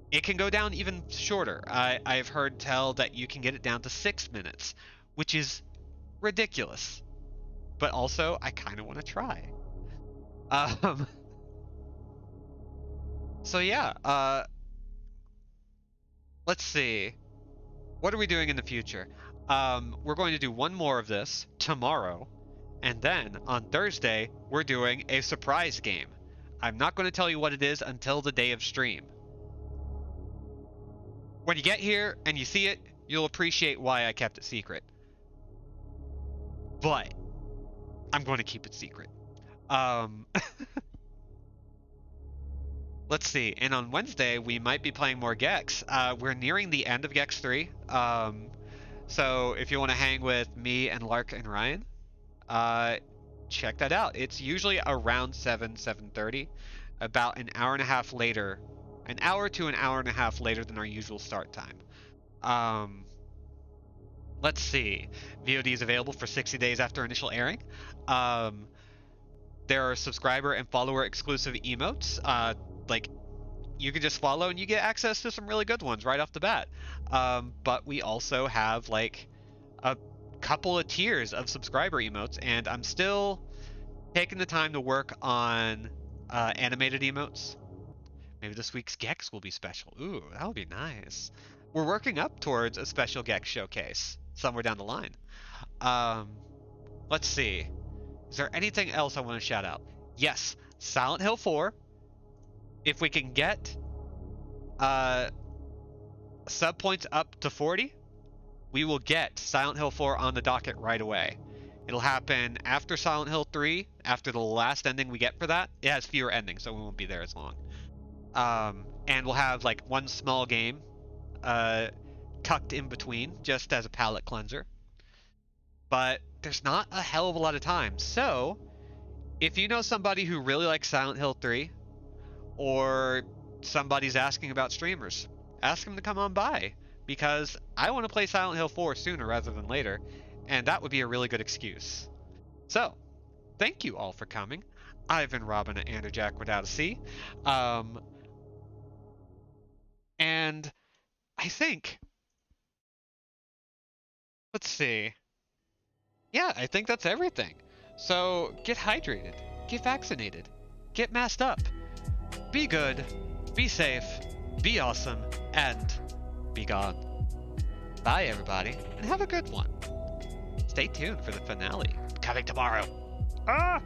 It can go down even shorter. I've heard tell that you can get it down to 6 minutes, which is ridiculous. But also, I kind of want to try. So yeah, let's see. What are we doing in the future? We're going to do one more of this tomorrow, and then on Thursday, we're doing a surprise game. I'm not going to tell you what it is until the day of stream. When you get here and you see it, you'll appreciate why I kept it secret. But I'm going to keep it secret. Let's see. And on Wednesday, we might be playing more Gex. We're nearing the end of Gex 3. So if you want to hang with me and Lark and Ryan, check that out. It's usually around 7:30, about an hour and a half later, an hour to an hour and a half later than our usual start time. Let's see. VOD is available for 60 days after initial airing. There are subscriber and follower exclusive emotes. Like, you can just follow and you get access to some really good ones right off the bat. But we also have like a couple of tiers of subscriber emotes, and I'm still taking the time to work on animated emotes. Maybe this week's Gex will be special. Ooh, that would be nice. We're working up towards a special Gex showcase somewhere down the line. Let's see. Is there anything else I want to shout out? Yes, Silent Hill 4. If we can get sub points up to 40, we will get Silent Hill 4 on the docket right away. It'll happen after Silent Hill 3, after the last ending we get for that. It has fewer endings, so we won't be there as long. And we'll have like one small game tucked in between, just as a palate cleanser. But there's not a hell of a lot of time. So, if you know somebody who really likes Silent Hill 3, or somebody's asking about streamers, ask them to come on by, because I want to play Silent Hill 4 sooner rather than later, and that would be a really good excuse. So, thank you all for coming. I've been Robin at Anderjack without a C. And I think, let's see. Yeah, I think that's everything. So get hydrated, get vaccinated, get masked up, be good, be safe, be awesome, and be gone. Bye everybody, and have a good one. Stay tuned for the finale, coming tomorrow. Ah!